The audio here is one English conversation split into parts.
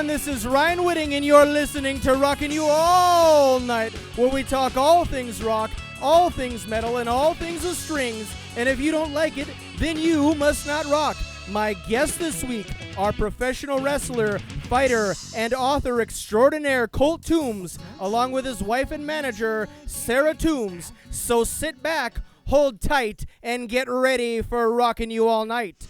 everyone. This is R.Y.A.N Whitting, and you're listening to Rockin You All Night, where we talk all things rock, all things metal, and all things with strings. And if you don't like it, then you must not rock. My guest this week are professional wrestler, fighter, and author extraordinaire Colt Toombs, along with his wife and manager, Sarah Toombs. So sit back, hold tight, and get ready for Rockin You All Night.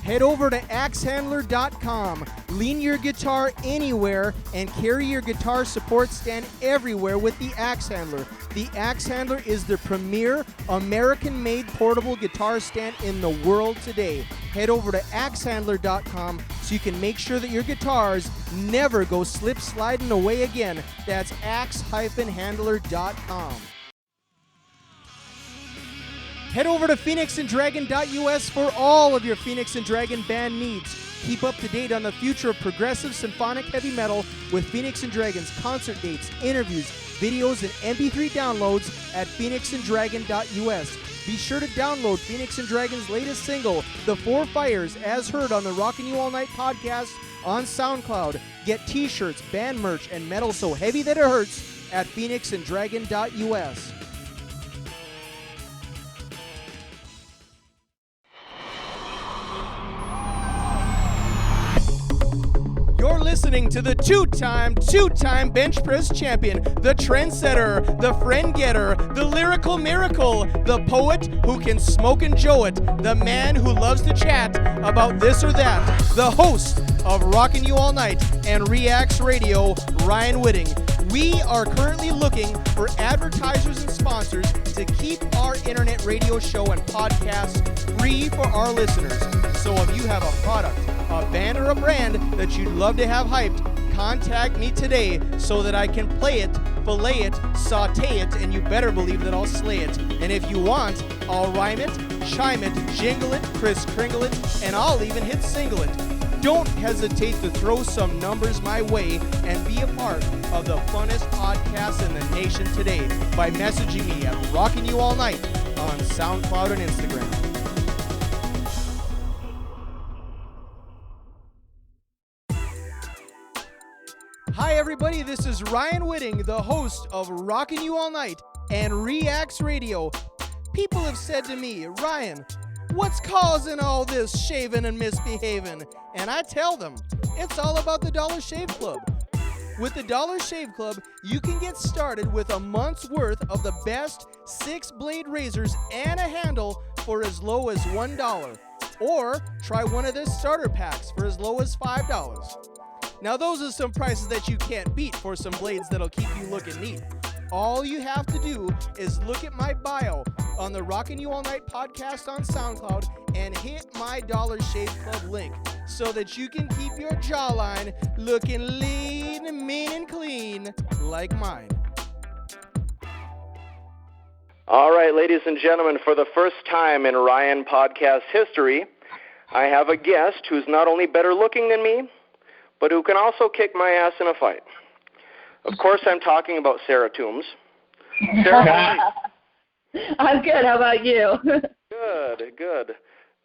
Head over to axehandler.com. Lean your guitar anywhere and carry your guitar support stand everywhere with the Axe Handler. The Axe Handler is the premier American-made portable guitar stand in the world today. Head over to axehandler.com so you can make sure that your guitars never go slip-sliding away again. That's axe-handler.com. Head over to phoenixanddragon.us for all of your Phoenix and Dragon band needs. Keep up to date on the future of progressive symphonic heavy metal with Phoenix and Dragon's concert dates, interviews, videos, and MP3 downloads at phoenixanddragon.us. Be sure to download Phoenix and Dragon's latest single, The Four Fires, as heard on the Rockin You All Night podcast on SoundCloud. Get t-shirts, band merch, and metal so heavy that it hurts at phoenixanddragon.us. You're listening to the two-time bench press champion, the trendsetter, the friend getter, the lyrical miracle, the poet who can smoke and joe it, the man who loves to chat about this or that, the host of Rockin You All Night and Reacts Radio, R.Y.A.N Whitting. We are currently looking for advertisers and sponsors to keep our internet radio show and podcast free for our listeners. So if you have a product, a band, or a brand that you'd love to have hyped, contact me today so that I can play it, fillet it, saute it, and you better believe that I'll slay it. And if you want, I'll rhyme it, chime it, jingle it, Kris Kringle it, and I'll even hit single it. Don't hesitate to throw some numbers my way and be a part of the funnest podcast in the nation today by messaging me at Rockin You All Night on SoundCloud and Instagram. Hi everybody, this is R.Y.A.N Whitting, the host of Rockin You All Night and Reacts Radio. People have said to me, Ryan, what's causing all this shaving and misbehaving? And I tell them, it's all about the Dollar Shave Club. With the Dollar Shave Club, you can get started with a month's worth of the best 6-blade razors and a handle for as low as $1. Or try one of their starter packs for as low as $5. Now those are some prices that you can't beat for some blades that'll keep you looking neat. All you have to do is look at my bio on the Rockin You All Night podcast on SoundCloud and hit my Dollar Shave Club link so that you can keep your jawline looking lean, mean, and clean like mine. All right, ladies and gentlemen, for the first time in R.Y.A.N podcast history, I have a guest who's not only better looking than me, but who can also kick my ass in a fight. Of course, I'm talking about Sarah Toombs. Sarah, how are you? I'm good. How about you? Good.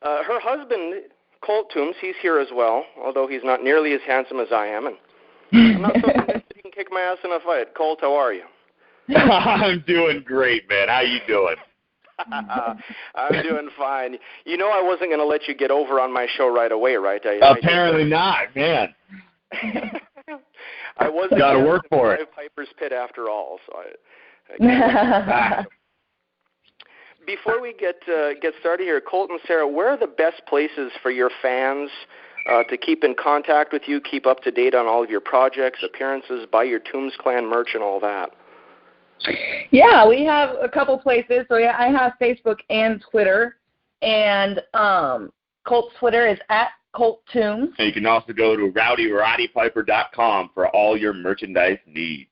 Her husband, Colt Toombs, he's here as well, although he's not nearly as handsome as I am. And I'm not so convinced that he can kick my ass in a fight. Colt, how are you? I'm doing great, man. How you doing? I'm doing fine. You know I wasn't going to let you get over on my show right away, right? Apparently not, man. I wasn't got to work for it. Piper's Pit after all, so I Before we get started here, Colt and Sarah, where are the best places for your fans to keep in contact with you, keep up to date on all of your projects, appearances, buy your Toombs Clan merch and all that? Yeah, we have a couple places. So yeah, I have Facebook and Twitter, and Colt's Twitter is at Colt Toombs. And you can also go to rowdyroddypiper.com for all your merchandise needs.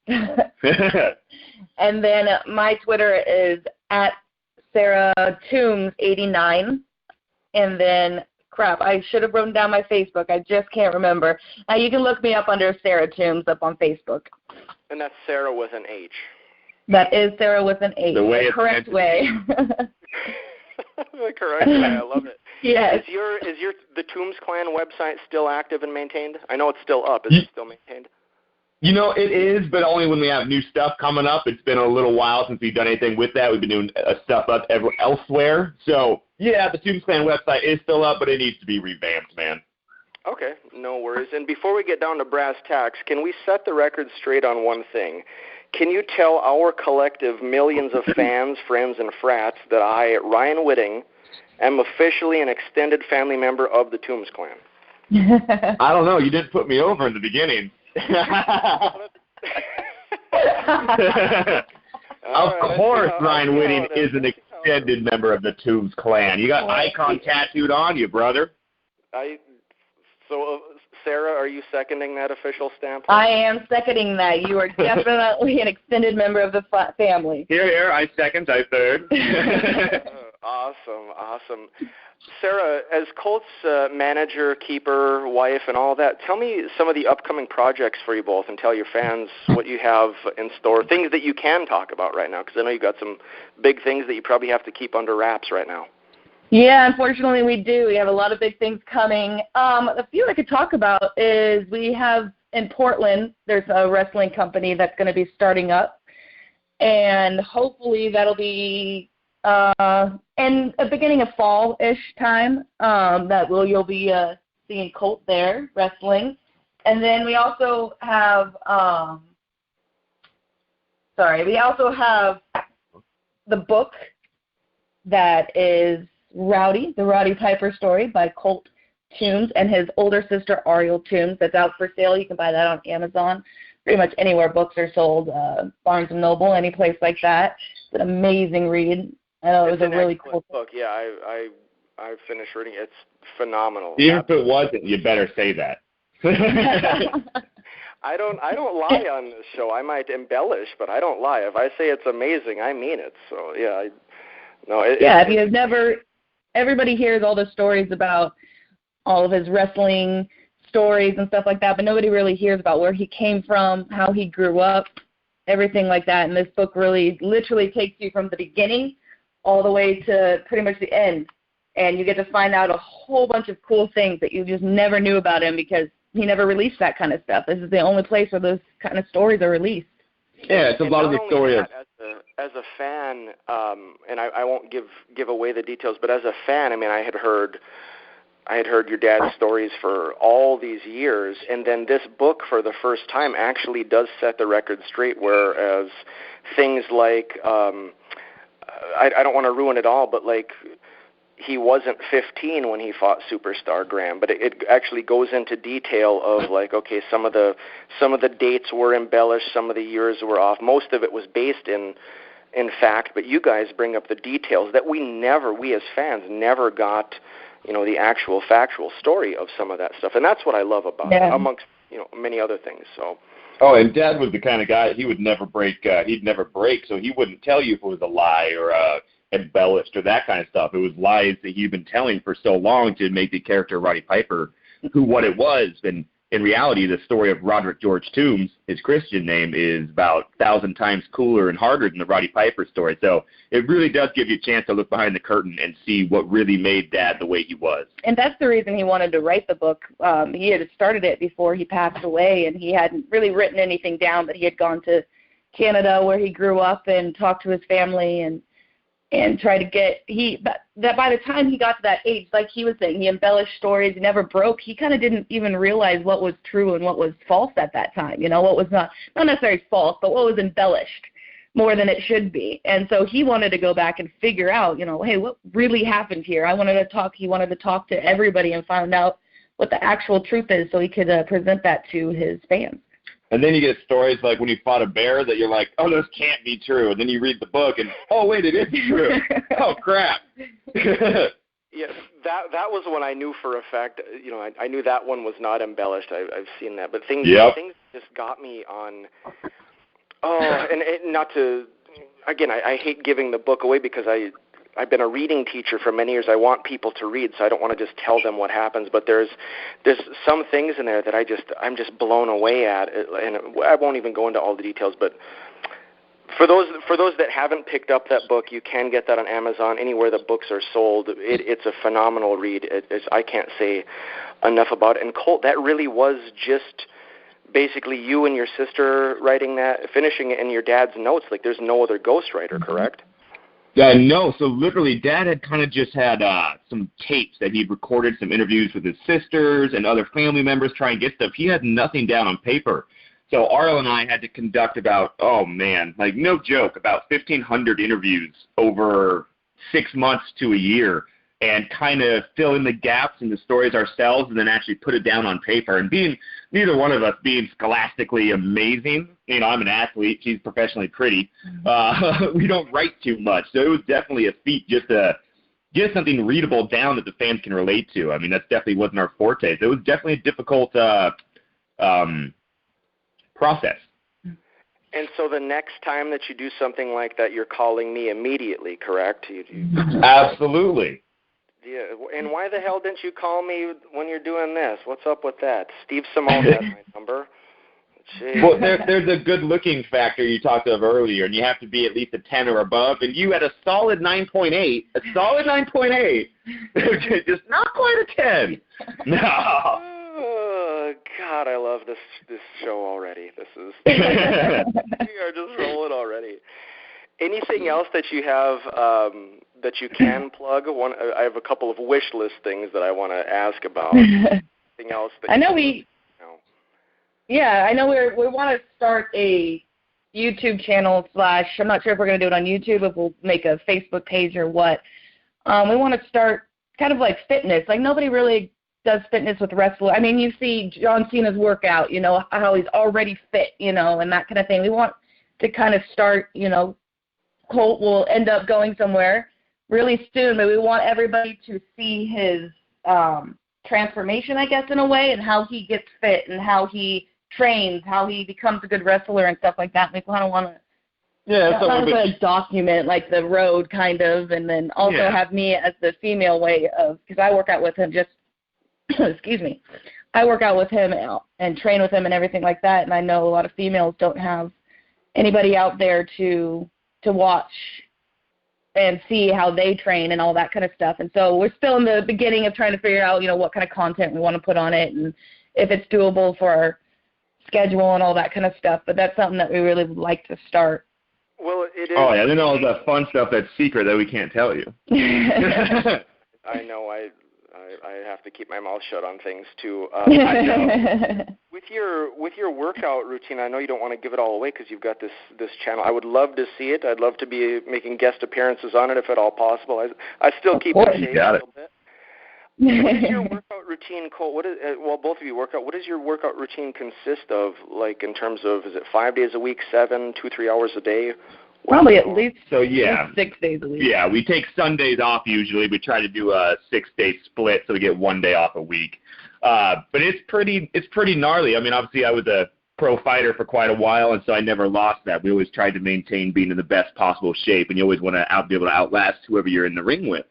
And then my Twitter is at Sarah Toombs 89, and then crap. I should have written down my Facebook. I just can't remember. You can look me up under Sarah Toombs up on Facebook. And that's Sarah with an H. That is Sarah with an H. The correct way. The correct way. I love it. Yes. Is the Toombs Clan website still active and maintained? I know it's still up. Is it still maintained? You know, it is, but only when we have new stuff coming up. It's been a little while since we've done anything with that. We've been doing stuff up elsewhere. So, yeah, the Toombs Clan website is still up, but it needs to be revamped, man. Okay, no worries. And before we get down to brass tacks, can we set the record straight on one thing? Can you tell our collective millions of fans, friends, and frats that I, Ryan Whitting, am officially an extended family member of the Toombs Clan? I don't know. You didn't put me over in the beginning. Of course, Ryan Whitting is an extended member of the Toombs Clan. You got icon tattooed on you, brother. So, Sarah, are you seconding that official stamp? I am seconding that. You are definitely an extended member of the family. Here, I second, I third. Awesome. Sarah, as Colt's manager, keeper, wife, and all that, tell me some of the upcoming projects for you both and tell your fans what you have in store, things that you can talk about right now, because I know you've got some big things that you probably have to keep under wraps right now. Yeah, unfortunately we do. We have a lot of big things coming. A few I could talk about is we have in Portland, there's a wrestling company that's going to be starting up, and hopefully that'll be in the beginning of fall-ish time you'll be seeing Colt there wrestling. And then we also have the book that is Rowdy, the Roddy Piper story by Colt Toombs and his older sister R.Y.A.N Toombs. That's out for sale. You can buy that on Amazon. Pretty much anywhere books are sold, Barnes & Noble, any place like that. It's an amazing read. I know it was a really cool book. Yeah, I finished reading it. It's phenomenal. Even if it wasn't, you better say that. I don't lie on this show. I might embellish, but I don't lie. If I say it's amazing, I mean it. So yeah, if you've never, everybody hears all the stories about all of his wrestling stories and stuff like that, but nobody really hears about where he came from, how he grew up, everything like that. And this book really literally takes you from the beginning all the way to pretty much the end. And you get to find out a whole bunch of cool things that you just never knew about him because he never released that kind of stuff. This is the only place where those kind of stories are released. Yeah, it's a lot of the story of... As a fan, and I won't give away the details, but as a fan, I mean, I had heard your dad's stories for all these years, and then this book for the first time actually does set the record straight, whereas things like, I don't want to ruin it all, but like he wasn't 15 when he fought Superstar Graham, but it actually goes into detail of like, okay, some of the dates were embellished, some of the years were off. Most of it was based in fact, but you guys bring up the details that we as fans never got, the actual factual story of some of that stuff. And that's what I love about it, amongst, many other things. So. Oh, and Dad was the kind of guy, he would never break, so he wouldn't tell you if it was a lie or embellished or that kind of stuff. It was lies that he'd been telling for so long to make the character Roddy Piper what it was. And in reality, the story of Roderick George Toombs, his Christian name, is about 1,000 times cooler and harder than the Roddy Piper story. So it really does give you a chance to look behind the curtain and see what really made Dad the way he was. And that's the reason he wanted to write the book. He had started it before he passed away, and he hadn't really written anything down, but he had gone to Canada where he grew up and talked to his family and try to get that by the time he got to that age, like he was saying, he embellished stories, he never broke. He kind of didn't even realize what was true and what was false at that time. What was not necessarily false, but what was embellished more than it should be. And so he wanted to go back and figure out, hey, what really happened here? He wanted to talk to everybody and find out what the actual truth is so he could present that to his fans. And then you get stories like when you fought a bear that you're like, oh, this can't be true. And then you read the book and, oh, wait, it is true. Oh, crap. Yeah, that was when I knew for a fact, I knew that one was not embellished. I've seen that. But things just got me on, and not to, again, I hate giving the book away because I've been a reading teacher for many years. I want people to read, so I don't want to just tell them what happens. But there's some things in there that I'm just blown away at, and I won't even go into all the details. But for those that haven't picked up that book, you can get that on Amazon, anywhere that books are sold. It's a phenomenal read. I can't say enough about it. And Colt, that really was just basically you and your sister writing that, finishing it in your dad's notes. Like, there's no other ghostwriter, correct? No, so literally Dad had kind of just had some tapes that he'd recorded, some interviews with his sisters and other family members, try and get stuff. He had nothing down on paper. So R.Y.A.N and I had to conduct about, no joke, about 1,500 interviews over 6 months to a year, and kind of fill in the gaps in the stories ourselves and then actually put it down on paper. And neither one of us being scholastically amazing, I'm an athlete, she's professionally pretty, we don't write too much. So it was definitely a feat just to get something readable down that the fans can relate to. I mean, that definitely wasn't our forte. So it was definitely a difficult process. And so the next time that you do something like that, you're calling me immediately, correct? Absolutely. Yeah. And why the hell didn't you call me when you're doing this? What's up with that? Steve Simone has my number. Jeez. Well, there's a good-looking factor you talked of earlier, and you have to be at least a 10 or above, and you had a solid 9.8, just not quite a 10. No. Oh, God, I love this show already. We are just rolling already. Anything else that you have that you can plug? I have a couple of wish list things that I want to ask about. Anything else? I know Yeah, I know we want to start a YouTube channel / I'm not sure if we're going to do it on YouTube, if we'll make a Facebook page or what. We want to start kind of like fitness. Like, nobody really does fitness with wrestling. I mean, you see John Cena's workout, how he's already fit, and that kind of thing. We want to kind of start, Colt will end up going somewhere really soon, but we want everybody to see his transformation, I guess, in a way, and how he gets fit and how he trains, how he becomes a good wrestler and stuff like that. We kind of want to document like the road kind of, and then also have me as the female way of, because I work out with him excuse me, I work out with him and train with him and everything like that, and I know a lot of females don't have anybody out there to watch and see how they train and all that kind of stuff. And so we're still in the beginning of trying to figure out, what kind of content we want to put on it and if it's doable for our schedule and all that kind of stuff. But that's something that we really would like to start. Well, it is. Oh, yeah, then all the fun stuff that's secret that we can't tell you. I know. I have to keep my mouth shut on things too. I know. With your workout routine, I know you don't want to give it all away because you've got this channel. I would love to see it. I'd love to be making guest appearances on it if at all possible. I still keep it shady a little bit. What is your workout routine, Colt? Both of you work out. What does your workout routine consist of? Like, in terms of, is it 5 days a week, 7, 2-3 hours a day? Probably at least, at 6 days a week. Yeah, we take Sundays off usually. We try to do a 6-day split so we get 1 day off a week. But it's pretty gnarly. I mean, obviously I was a pro fighter for quite a while, and so I never lost that. We always tried to maintain being in the best possible shape, and you always want to be able to outlast whoever you're in the ring with.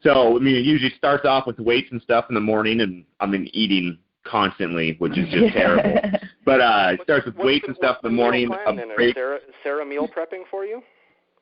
So, I mean, it usually starts off with weights and stuff in the morning, and I'm eating constantly, which is just terrible. But it starts with weights and stuff in the morning. Is Sarah meal prepping for you?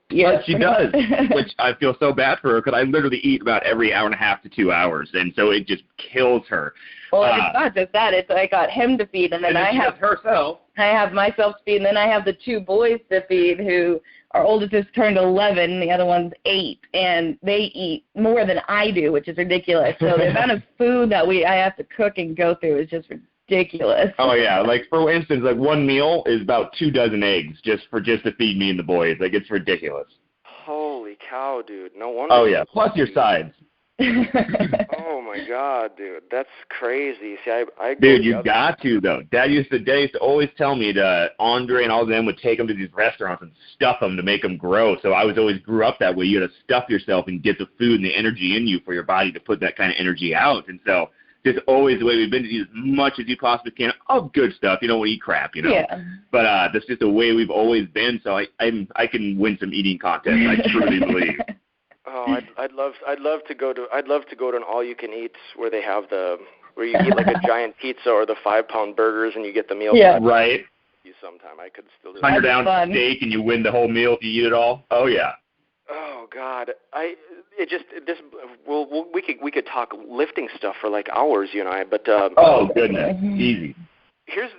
Yes, she does, which I feel so bad for her because I literally eat about every hour and a half to 2 hours, and so it just kills her. Well, it's not just that. It's I got him to feed, and then I have herself. I have myself to feed, and then I have the 2 boys to feed who our oldest just turned 11, the other one's 8, and they eat more than I do, which is ridiculous. So the amount of food that I have to cook and go through is just ridiculous. Oh, yeah. Like, for instance, like 1 meal is about 2 dozen eggs just to feed me and the boys. Like, it's ridiculous. Holy cow, dude. No wonder. Oh, yeah. Plus your sides. Oh, my God, dude. That's crazy. See, I Dude, you got to, though. Dad used to always tell me to Andre and all of them would take them to these restaurants and stuff them to make them grow. So I grew up that way. You had to stuff yourself and get the food and the energy in you for your body to put that kind of energy out. And so just always the way we've been to eat as much as you possibly can of good stuff. You don't want to eat crap, Yeah. But that's just the way we've always been. So I can win some eating contests, I truly believe. Oh, I'd love to go to an all-you-can-eat where they have where you eat like a giant pizza or the 5-pound burgers and you get the meal. Yeah. Right. Sometime I could still do that. 100-ounce steak and you win the whole meal if you eat it all. Oh yeah. Oh God, we could talk lifting stuff for like hours, you and I. But oh goodness, easy. Here's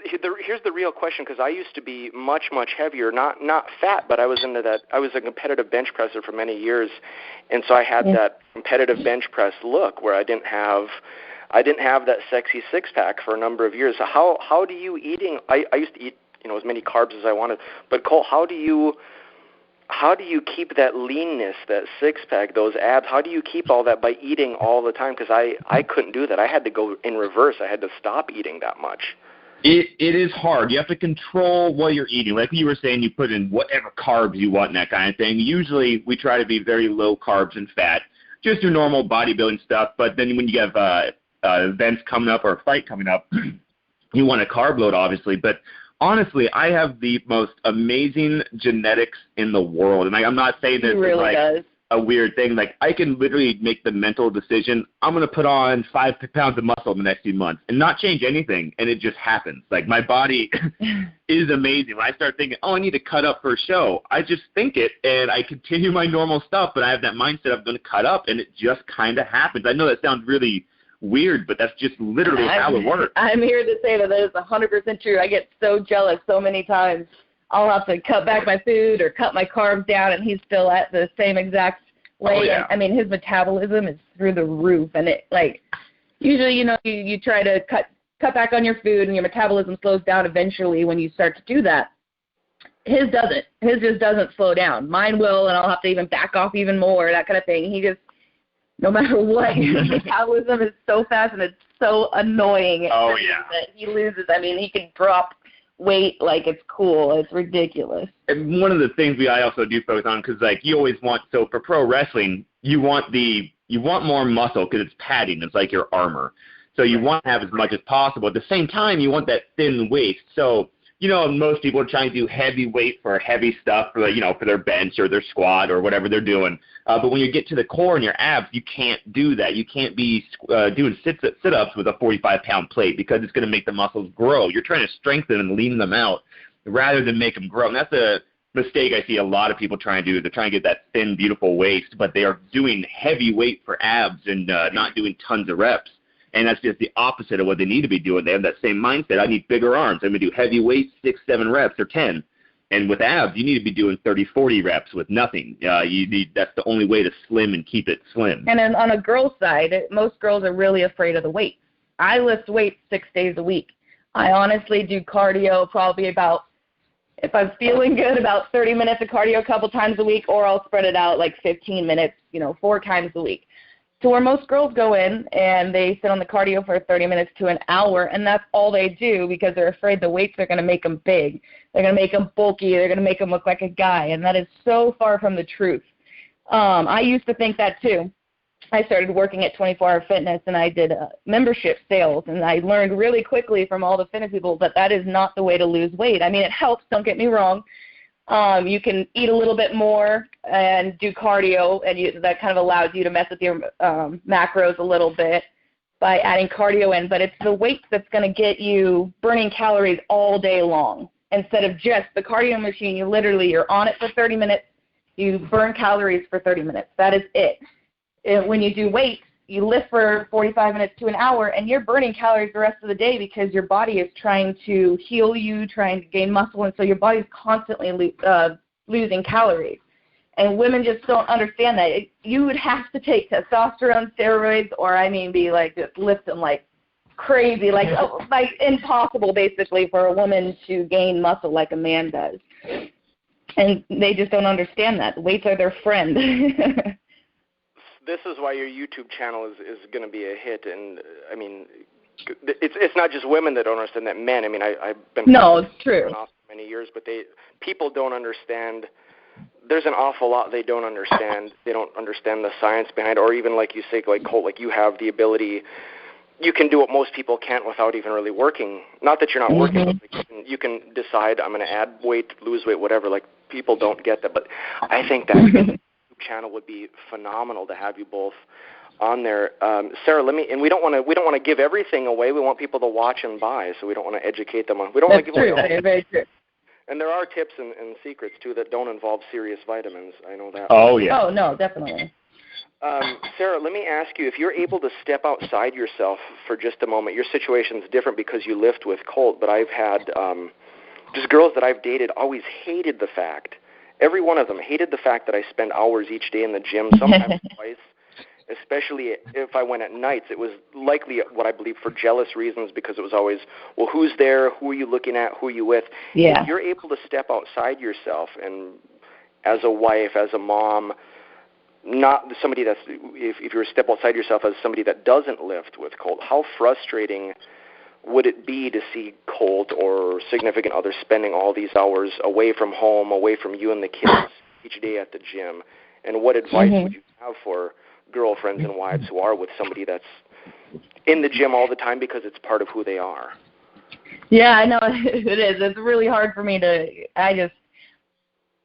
the real question, because I used to be much heavier, not fat, but I was into that. I was a competitive bench presser for many years, and so I had that competitive bench press look where I didn't have that sexy six pack for a number of years. So how do you eating? I used to eat as many carbs as I wanted, but Colt, how do you keep that leanness, that six pack, those abs? How do you keep all that by eating all the time? Because I couldn't do that. I had to go in reverse. I had to stop eating that much. It is hard. You have to control what you're eating. Like you were saying, you put in whatever carbs you want and that kind of thing. Usually we try to be very low carbs and fat, just do normal bodybuilding stuff. But then when you have events coming up or a fight coming up, you want a carb load, obviously. But honestly, I have the most amazing genetics in the world. And I'm not saying this is like a weird thing. Like, I can literally make the mental decision, I'm going to put on 5 pounds of muscle in the next few months and not change anything, and it just happens. Like, my body is amazing. When I start thinking, I need to cut up for a show, I just think it, and I continue my normal stuff, but I have that mindset of going to cut up, and it just kind of happens. I know that sounds really weird, but that's just literally how it works. I'm here to say that is 100% true. I get so jealous so many times. I'll have to cut back my food or cut my carbs down, and he's still at the same exact weight. Oh, yeah. I mean, his metabolism is through the roof, and it, like, usually, you try to cut back on your food, and your metabolism slows down eventually when you start to do that. His doesn't. His just doesn't slow down. Mine will, and I'll have to even back off even more, that kind of thing. He just, no matter what, his metabolism is so fast, and it's so annoying. Oh, yeah. That he loses. I mean, he can drop weight like it's cool. It's ridiculous. And one of the things I also do focus on, because like you always want, so for pro wrestling, you want more muscle because it's padding. It's like your armor. So you want to have as much as possible. At the same time, you want that thin waist. So most people are trying to do heavy weight for heavy stuff, for for their bench or their squat or whatever they're doing. But when you get to the core and your abs, you can't do that. You can't be doing sit-ups with a 45-pound plate because it's going to make the muscles grow. You're trying to strengthen and lean them out rather than make them grow. And that's a mistake I see a lot of people trying to do. They're trying to get that thin, beautiful waist, but they are doing heavy weight for abs and not doing tons of reps. And that's just the opposite of what they need to be doing. They have that same mindset. I need bigger arms. I'm going to do heavy weights, 6, 7 reps, or 10. And with abs, you need to be doing 30, 40 reps with nothing. That's the only way to slim and keep it slim. And then on a girl's side, most girls are really afraid of the weights. I lift weights 6 days a week. I honestly do cardio probably about, if I'm feeling good, about 30 minutes of cardio a couple times a week, or I'll spread it out like 15 minutes, 4 times a week. So where most girls go in and they sit on the cardio for 30 minutes to an hour, and that's all they do because they're afraid the weights are going to make them big. They're going to make them bulky. They're going to make them look like a guy, and that is so far from the truth. I used to think that too. I started working at 24 Hour Fitness, and I did membership sales, and I learned really quickly from all the fitness people that is not the way to lose weight. I mean, it helps, don't get me wrong. You can eat a little bit more and do cardio, and that kind of allows you to mess with your macros a little bit by adding cardio in. But it's the weights that's going to get you burning calories all day long instead of just the cardio machine. You're on it for 30 minutes. You burn calories for 30 minutes. That is it. When you do weights, you lift for 45 minutes to an hour, and you're burning calories the rest of the day because your body is trying to heal you, trying to gain muscle, and so your body's constantly losing calories. And women just don't understand that. You would have to take testosterone steroids or, be like just lifting like crazy, like impossible basically for a woman to gain muscle like a man does. And they just don't understand that. Weights are their friend. This is why your YouTube channel is going to be a hit, and it's not just women that don't understand that. Men, I've been it's true for many years, but people don't understand. There's an awful lot they don't understand. They don't understand the science behind it, or even like you say, like Colt, like you have the ability. You can do what most people can't without even really working. Not that you're not working, but you can decide I'm going to add weight, lose weight, whatever. Like people don't get that, but I think that's channel would be phenomenal to have you both on there. Sarah, we don't want to give everything away. We want people to watch and buy, so we don't want to educate them on. We don't want to give away all. That's very true. And there are tips and secrets too that don't involve serious vitamins. I know that. Oh yeah. Oh no, definitely. Sarah, let me ask you, if you're able to step outside yourself for just a moment, your situation's different because you lift with Colt, but I've had just girls that I've dated always hated the fact, every one of them hated the fact that I spend hours each day in the gym, sometimes twice, especially if I went at nights. It was likely what I believe for jealous reasons, because it was always, well, who's there, who are you looking at, who are you with? Yeah. If you're able to step outside yourself and as a wife, as a mom, not somebody that's, if you're a step outside yourself as somebody that doesn't lift with Colt, how frustrating would it be to see Colt or significant other spending all these hours away from home, away from you and the kids each day at the gym? And what advice would you have for girlfriends and wives who are with somebody that's in the gym all the time because it's part of who they are? Yeah, I know it is. It's really hard for me to,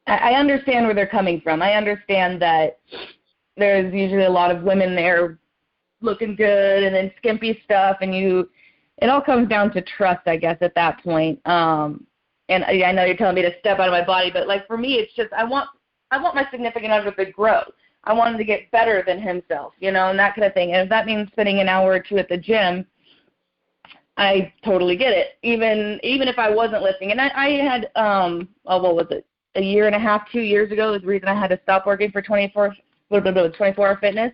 I understand where they're coming from. I understand that there's usually a lot of women there looking good and then skimpy stuff, and it all comes down to trust, I guess, at that point. And I know you're telling me to step out of my body, but like for me, it's just I want my significant other to grow. I want him to get better than himself, and that kind of thing. And if that means spending an hour or two at the gym, I totally get it. Even if I wasn't lifting, and I had what was it? A year and a half, 2 years ago, was the reason I had to stop working for 24-hour fitness.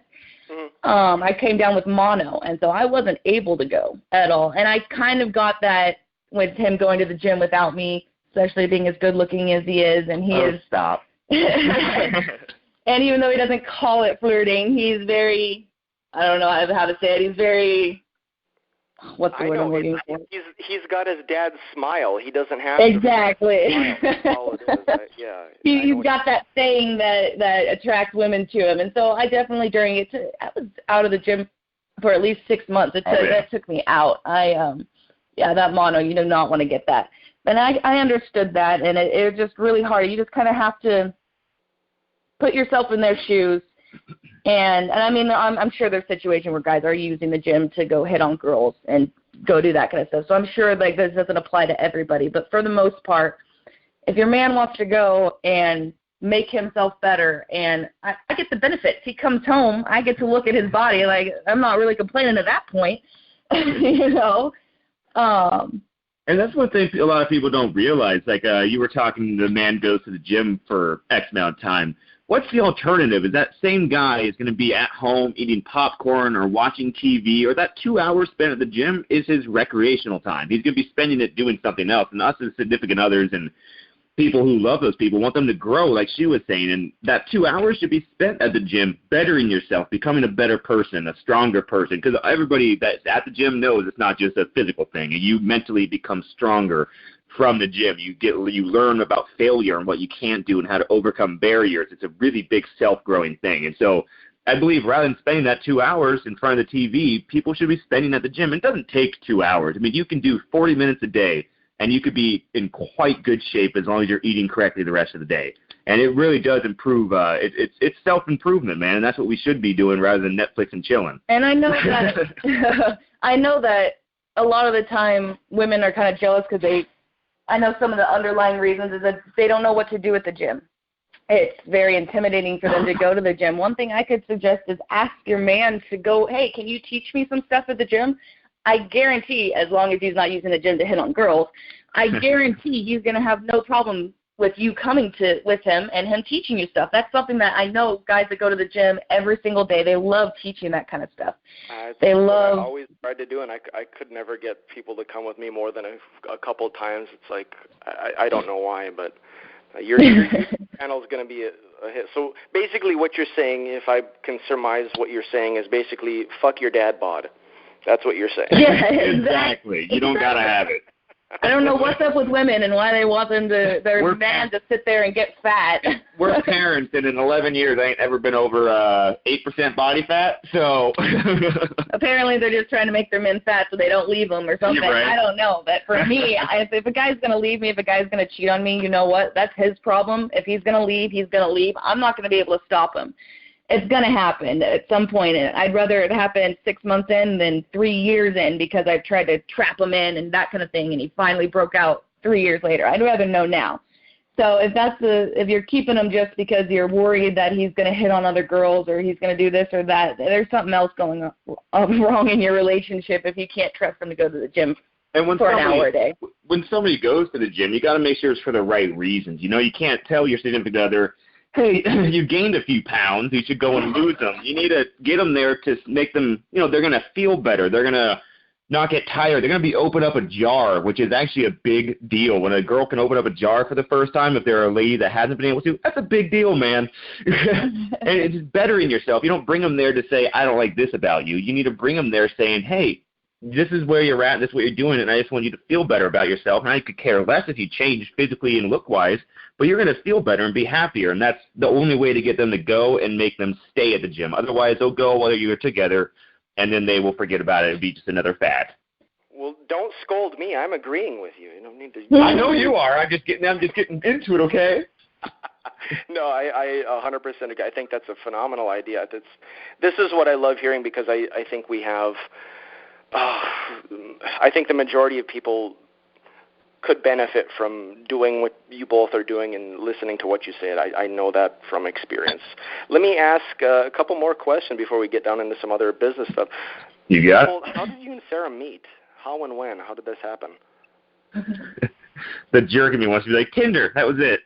Mm-hmm. I came down with mono, and so I wasn't able to go at all. And I kind of got that with him going to the gym without me, especially being as good-looking as he is, and he is. Stop. And even though he doesn't call it flirting, he's very, I don't know how to say it, he's very, what's the word I'm looking for? He's got his dad's smile. He doesn't have exactly. to That's all it is. Yeah. He's got that thing that attracts women to him. And so I definitely, I was out of the gym for at least 6 months. That took me out. That mono, you do not want to get that. And I understood that, and it was just really hard. You just kind of have to put yourself in their shoes. And I mean, I'm sure there's situations where guys are using the gym to go hit on girls and go do that kind of stuff. So I'm sure like this doesn't apply to everybody. But for the most part, if your man wants to go and make himself better, and I get the benefits. He comes home, I get to look at his body. Like, I'm not really complaining at that point, And that's one thing a lot of people don't realize. Like you were talking, the man goes to the gym for X amount of time. What's the alternative? Is that same guy is going to be at home eating popcorn or watching TV, or that 2 hours spent at the gym is his recreational time. He's going to be spending it doing something else. And us as significant others and people who love those people want them to grow, like she was saying. And that 2 hours should be spent at the gym bettering yourself, becoming a better person, a stronger person. Because everybody that's at the gym knows it's not just a physical thing. You mentally become stronger from the gym. You learn about failure and what you can't do and how to overcome barriers. It's a really big self-growing thing. And so I believe rather than spending that 2 hours in front of the TV, people should be spending at the gym. It doesn't take 2 hours. I mean, you can do 40 minutes a day, and you could be in quite good shape as long as you're eating correctly the rest of the day. And it really does improve. It's self-improvement, man, and that's what we should be doing rather than Netflix and chilling. And I know that I know that a lot of the time women are kind of jealous because I know some of the underlying reasons is that they don't know what to do at the gym. It's very intimidating for them to go to the gym. One thing I could suggest is ask your man to go, hey, can you teach me some stuff at the gym? I guarantee, as long as he's not using the gym to hit on girls, I guarantee he's going to have no problem with you coming with him and him teaching you stuff. That's something that I know guys that go to the gym every single day, they love teaching that kind of stuff. I always tried to do, and I could never get people to come with me more than a couple times. It's like, I don't know why, but your channel is going to be a hit. So basically what you're saying, if I can surmise what you're saying, is basically fuck your dad bod. That's what you're saying. Yeah, exactly. You don't got to have it. I don't know what's up with women and why they want their man to sit there and get fat. We're parents, and in 11 years, I ain't ever been over 8% body fat, so. Apparently, they're just trying to make their men fat so they don't leave them or something. Right. I don't know. But for me, if a guy's going to leave me, if a guy's going to cheat on me, you know what? That's his problem. If he's going to leave, he's going to leave. I'm not going to be able to stop him. It's going to happen at some point. And I'd rather it happen 6 months in than 3 years in because I've tried to trap him in and that kind of thing, and he finally broke out 3 years later. I'd rather know now. So if you're keeping him just because you're worried that he's going to hit on other girls or he's going to do this or that, there's something else going on wrong in your relationship if you can't trust him to go to the gym for an hour a day. When somebody goes to the gym, you got to make sure it's for the right reasons. You know, you can't tell your significant other, hey, you gained a few pounds, you should go and lose them. You need to get them there to make them, you know, they're going to feel better. They're going to not get tired. They're going to be open up a jar, which is actually a big deal. When a girl can open up a jar for the first time, if they're a lady that hasn't been able to, that's a big deal, man. And it's bettering yourself. You don't bring them there to say, I don't like this about you. You need to bring them there saying, hey, this is where you're at, this is what you're doing, and I just want you to feel better about yourself. And I could care less if you change physically and look-wise, but you're going to feel better and be happier, and that's the only way to get them to go and make them stay at the gym. Otherwise, they'll go while you're together, and then they will forget about it. It'll be just another fad. Well, don't scold me. I'm agreeing with you. You don't need to. I know you are. I'm just getting into it, okay? No, I 100% agree. I think that's a phenomenal idea. This is what I love hearing because I think we have I think the majority of people could benefit from doing what you both are doing and listening to what you say. I know that from experience. Let me ask a couple more questions before we get down into some other business stuff. You got it. How did you and Sarah meet? How and when? How did this happen? The jerk in me wants to be like, Tinder, that was it.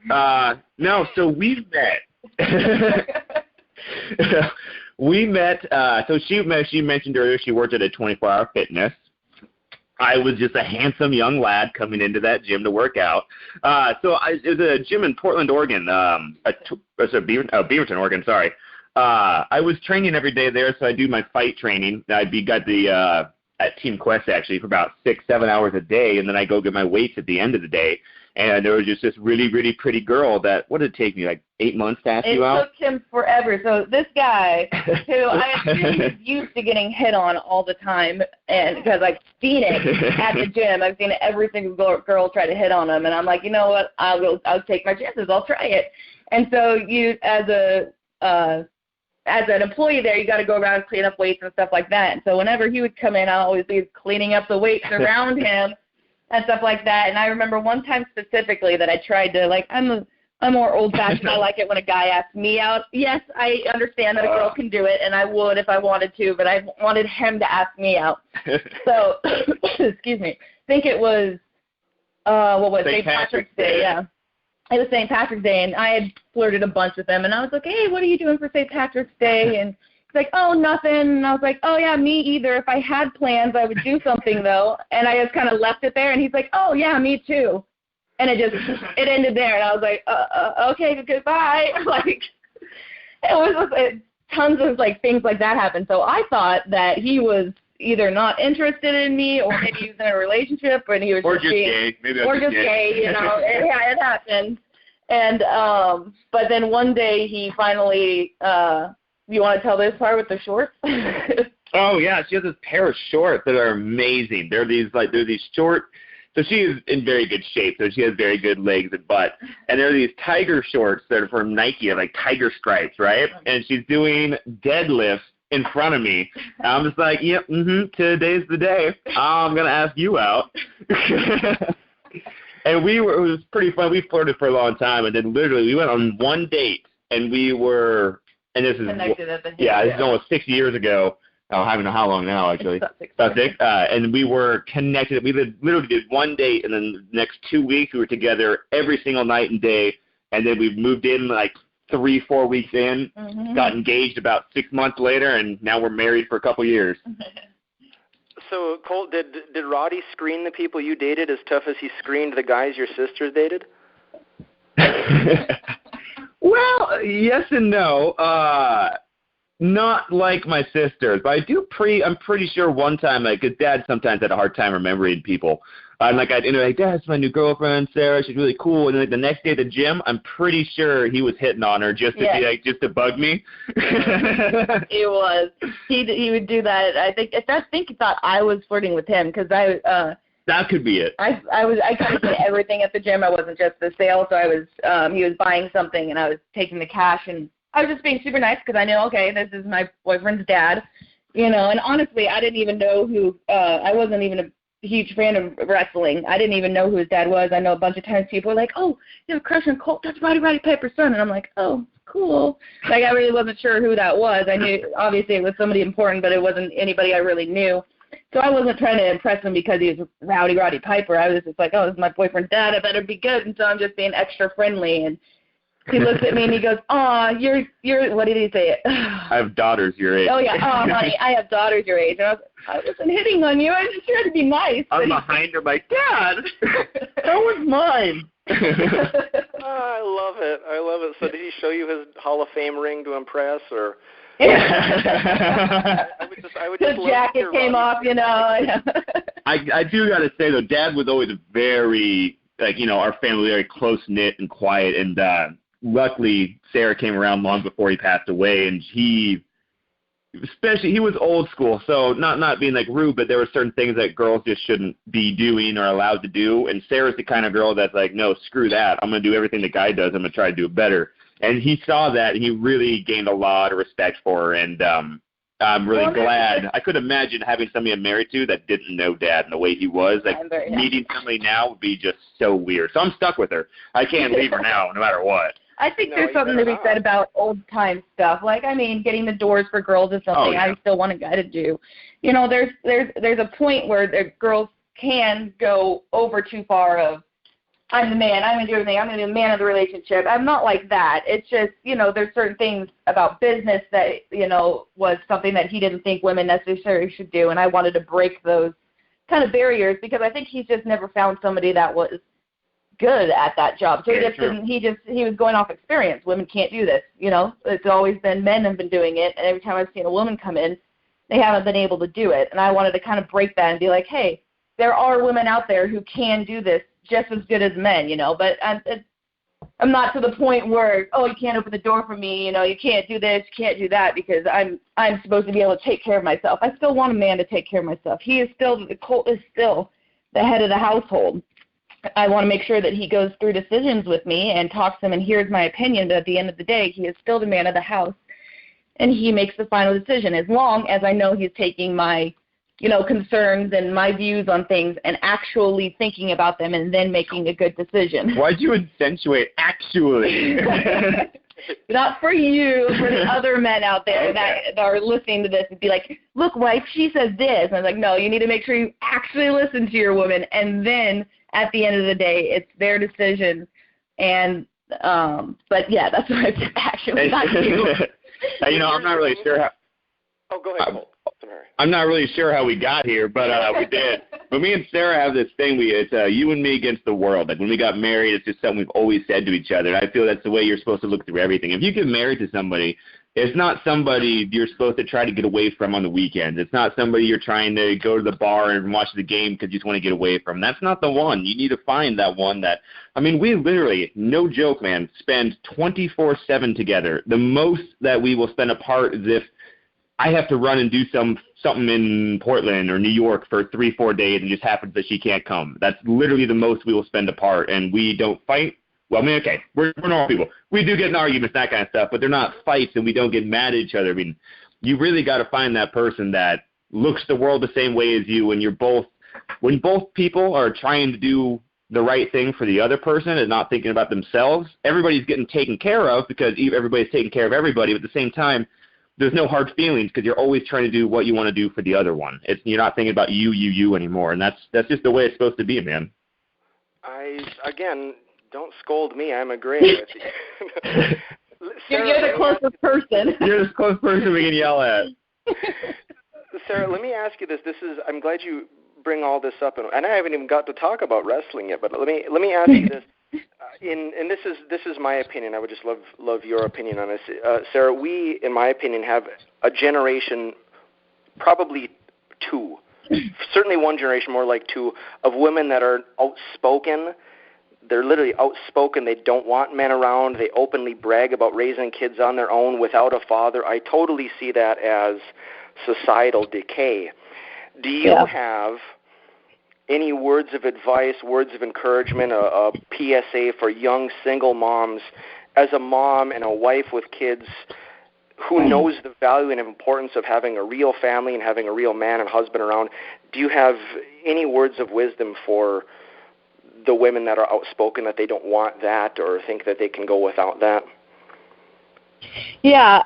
No, so we met. We met, so she mentioned earlier she worked at a 24-hour fitness. I was just a handsome young lad coming into that gym to work out. It was a gym in Portland, Oregon, Beaverton, Oregon, sorry. I was training every day there, so I do my fight training. At Team Quest, actually, for about 6-7 hours a day, and then I go get my weights at the end of the day. And there was just this really, really pretty girl that, what did it take me, like 8 months to ask you out? It took him forever. So this guy, who I assume is used to getting hit on all the time, and because I've seen it at the gym, I've seen every single girl try to hit on him, and I'm like, you know what, I'll take my chances, I'll try it. And so you, as an employee there, you got to go around and clean up weights and stuff like that. And so whenever he would come in, I'll always be cleaning up the weights around him and stuff like that. And I remember one time specifically that I tried to, like, I'm more old-fashioned. I like it when a guy asks me out. Yes, I understand that a girl can do it, and I would if I wanted to, but I wanted him to ask me out. So, excuse me, I think it was, St. Patrick's Day, yeah. It was St. Patrick's Day, and I had flirted a bunch with him, and I was like, hey, what are you doing for St. Patrick's Day? And he's like, oh, nothing. And I was like, oh, yeah, me either. If I had plans, I would do something, though. And I just kind of left it there, and he's like, oh, yeah, me too. And it ended there, and I was like, okay, goodbye. Like, it was tons of, like, things like that happened. So I thought that he was either not interested in me, or maybe he was in a relationship, and he was just gay. Maybe or just gay, you know. It happened. And but then one day he finally, you want to tell this part with the shorts? Oh yeah, she has this pair of shorts that are amazing. They're these short. So she is in very good shape. So she has very good legs and butt. And there are these tiger shorts that are from Nike, like tiger stripes, right? And she's doing deadlifts in front of me. I'm just like, yep, today's the day. I'm going to ask you out. And it was pretty fun. We flirted for a long time, and then literally we went on one date, and we were, and this is, this is almost 6 years ago. I don't know how long now, actually. About six. And we were connected. We literally did one date, and then the next 2 weeks we were together every single night and day, and then we moved in like 3-4 weeks in, got engaged about 6 months later, and now we're married for a couple years. So, Colt, did Roddy screen the people you dated as tough as he screened the guys your sisters dated? Well, yes and no. Not like my sisters, but I'm pretty sure one time, like, his dad sometimes had a hard time remembering people. I'm like, Dad, it's my new girlfriend, Sarah. She's really cool. And then like the next day at the gym, I'm pretty sure he was hitting on her just to be like, just to bug me. He was. He would do that. I think he thought I was flirting with him because that could be it. I kind of did everything at the gym. I wasn't just the sale, so I was. He was buying something, and I was taking the cash, and I was just being super nice because I knew, okay, this is my boyfriend's dad, And honestly, I didn't even know who. I wasn't even a huge fan of wrestling. I didn't even know who his dad was. I know a bunch of times people are like, "Oh, you have a crush on Colt? That's Roddy Piper's son," and I'm like, "Oh, cool." Like I really wasn't sure who that was. I knew obviously it was somebody important, but it wasn't anybody I really knew. So I wasn't trying to impress him because he was Roddy Piper. I was just like, "Oh, this is my boyfriend's dad. I better be good." And so I'm just being extra friendly. And he looks at me and he goes, "Aw, you're what did he say? I have daughters your age." Oh yeah, honey, I have daughters your age. And I wasn't hitting on you. I was just trying to be nice. I'm behind her, like, "Dad, that was mine." I love it. So did he show you his Hall of Fame ring to impress, or? I would just the jacket came off, I do got to say, though, Dad was always very, our family very close-knit and quiet, and luckily Sarah came around long before he passed away, and he was old school, so not being, rude, but there were certain things that girls just shouldn't be doing or allowed to do, and Sarah's the kind of girl that's like, no, screw that, I'm going to do everything the guy does, I'm going to try to do it better. And he saw that, and he really gained a lot of respect for her, and I'm really glad. I could imagine having somebody I'm married to that didn't know Dad and the way he was. Meeting somebody now would be just so weird. So I'm stuck with her. I can't leave her now, no matter what. I think there's something to be said about old-time stuff. Getting the doors for girls is something I still want a guy to do. There's a point where the girls can go over too far of, I'm the man, I'm going to do everything, I'm going to be the man of the relationship. I'm not like that. It's just, there's certain things about business that, was something that he didn't think women necessarily should do, and I wanted to break those kind of barriers because I think he's just never found somebody that was good at that job. So he was going off experience. Women can't do this, It's always been men have been doing it, and every time I've seen a woman come in, they haven't been able to do it. And I wanted to kind of break that and be like, hey, there are women out there who can do this just as good as men, but I'm not to the point where, you can't open the door for me, you can't do this, you can't do that, because I'm supposed to be able to take care of myself. I still want a man to take care of myself. Colt is still the head of the household. I want to make sure that he goes through decisions with me and talks to him and hears my opinion, but at the end of the day, he is still the man of the house, and he makes the final decision as long as I know he's taking my concerns and my views on things and actually thinking about them and then making a good decision. Why'd you accentuate actually? Not for you, for the other men out there that are listening to this and be like, look, wife, she says this. And I was like, no, you need to make sure you actually listen to your woman. And then at the end of the day, it's their decision. And, but yeah, that's what I said, actually, not you. I'm not really sure how. Oh, go ahead, Colt. I'm not really sure how we got here, but we did. But me and Sarah have this thing. It's you and me against the world. Like when we got married, it's just something we've always said to each other. And I feel that's the way you're supposed to look through everything. If you get married to somebody, it's not somebody you're supposed to try to get away from on the weekends. It's not somebody you're trying to go to the bar and watch the game because you just want to get away from. That's not the one. You need to find that one that, we literally, no joke, man, spend 24/7 together. The most that we will spend apart is if I have to run and do something in Portland or New York for 3-4 days and just happens that she can't come. That's literally the most we will spend apart, and we don't fight. Well, we're normal people. We do get in arguments, that kind of stuff, but they're not fights, and we don't get mad at each other. You really got to find that person that looks the world the same way as you, and when both people are trying to do the right thing for the other person and not thinking about themselves, everybody's getting taken care of because everybody's taking care of everybody, but at the same time, there's no hard feelings because you're always trying to do what you want to do for the other one. You're not thinking about you anymore, and that's just the way it's supposed to be, man. Don't scold me. I'm agreeing with you. Sarah, you're the closest person. You're the closest person we can yell at. Sarah, let me ask you this. I'm glad you bring all this up, and I haven't even got to talk about wrestling yet. But let me ask you this. And this is my opinion. I would just love your opinion on this, Sarah. We, in my opinion, have a generation, probably two, certainly one generation, more like two, of women that are outspoken. They're literally outspoken. They don't want men around. They openly brag about raising kids on their own without a father. I totally see that as societal decay. Do you have any words of advice, words of encouragement, a PSA for young single moms, as a mom and a wife with kids who knows the value and importance of having a real family and having a real man and husband around? Do you have any words of wisdom for the women that are outspoken, that they don't want that or think that they can go without that? Yeah,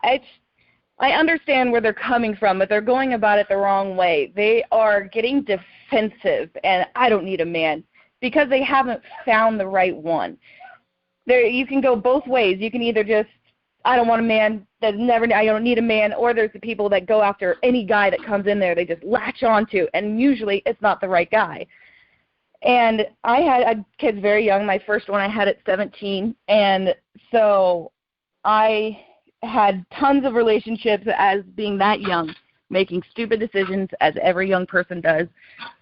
I understand where they're coming from, but they're going about it the wrong way. They are getting defensive, and I don't need a man, because they haven't found the right one. You can go both ways. You can either just, I don't want a man, I don't need a man, or there's the people that go after any guy that comes in there, they just latch onto, and usually it's not the right guy. And I had kids very young. My first one I had at 17, and so I had tons of relationships as being that young, making stupid decisions as every young person does.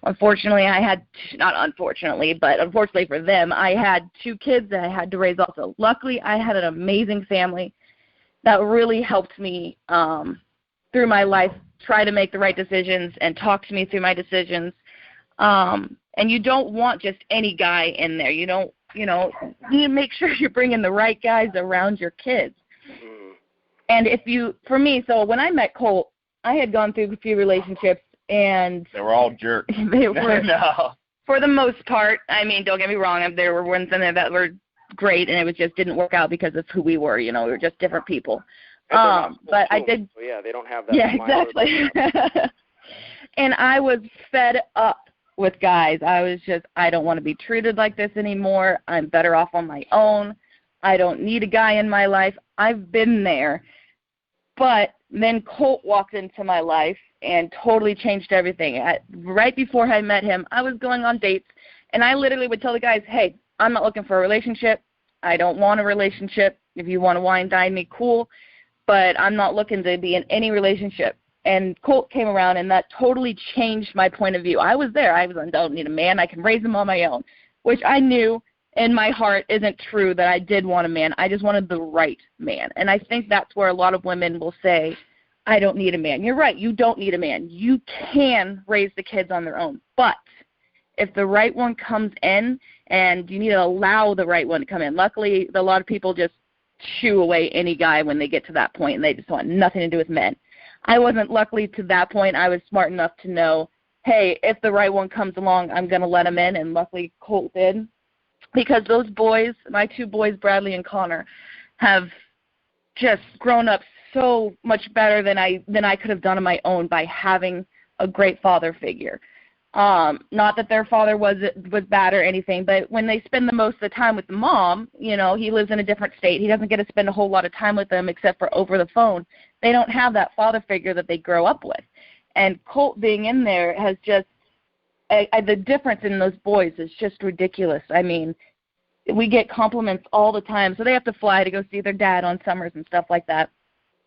Unfortunately, but unfortunately for them, I had 2 kids that I had to raise also. Luckily, I had an amazing family that really helped me through my life, try to make the right decisions and talk to me through my decisions. And you don't want just any guy in there. You need to make sure you're bringing the right guys around your kids. And so when I met Colt, I had gone through a few relationships, and they were all jerks. They were, no. For the most part. I mean, don't get me wrong. There were ones in there that were great, and it just didn't work out because of who we were. We were just different people. But I did. So yeah, they don't have that. Yeah, exactly. And I was fed up with guys. I don't want to be treated like this anymore. I'm better off on my own. I don't need a guy in my life. I've been there. But then Colt walked into my life and totally changed everything. Right before I met him, I was going on dates, and I literally would tell the guys, hey, I'm not looking for a relationship. I don't want a relationship. If you want to wine dine me, cool, but I'm not looking to be in any relationship. And Colt came around, and that totally changed my point of view. I was there. I don't need a man. I can raise him on my own, which I knew in my heart isn't true, that I did want a man. I just wanted the right man. And I think that's where a lot of women will say, I don't need a man. You're right. You don't need a man. You can raise the kids on their own. But if the right one comes in, and you need to allow the right one to come in. Luckily, a lot of people just shoo away any guy when they get to that point, and they just want nothing to do with men. I wasn't luckily to that point. I was smart enough to know, hey, if the right one comes along, I'm going to let him in, and luckily Colt did. Because those boys, my 2 boys, Bradley and Connor, have just grown up so much better than I could have done on my own by having a great father figure. Not that their father was bad or anything, but when they spend the most of the time with the mom, he lives in a different state. He doesn't get to spend a whole lot of time with them except for over the phone. They don't have that father figure that they grow up with. And Colt being in there has just, the difference in those boys is just ridiculous. I mean, we get compliments all the time. So they have to fly to go see their dad on summers and stuff like that.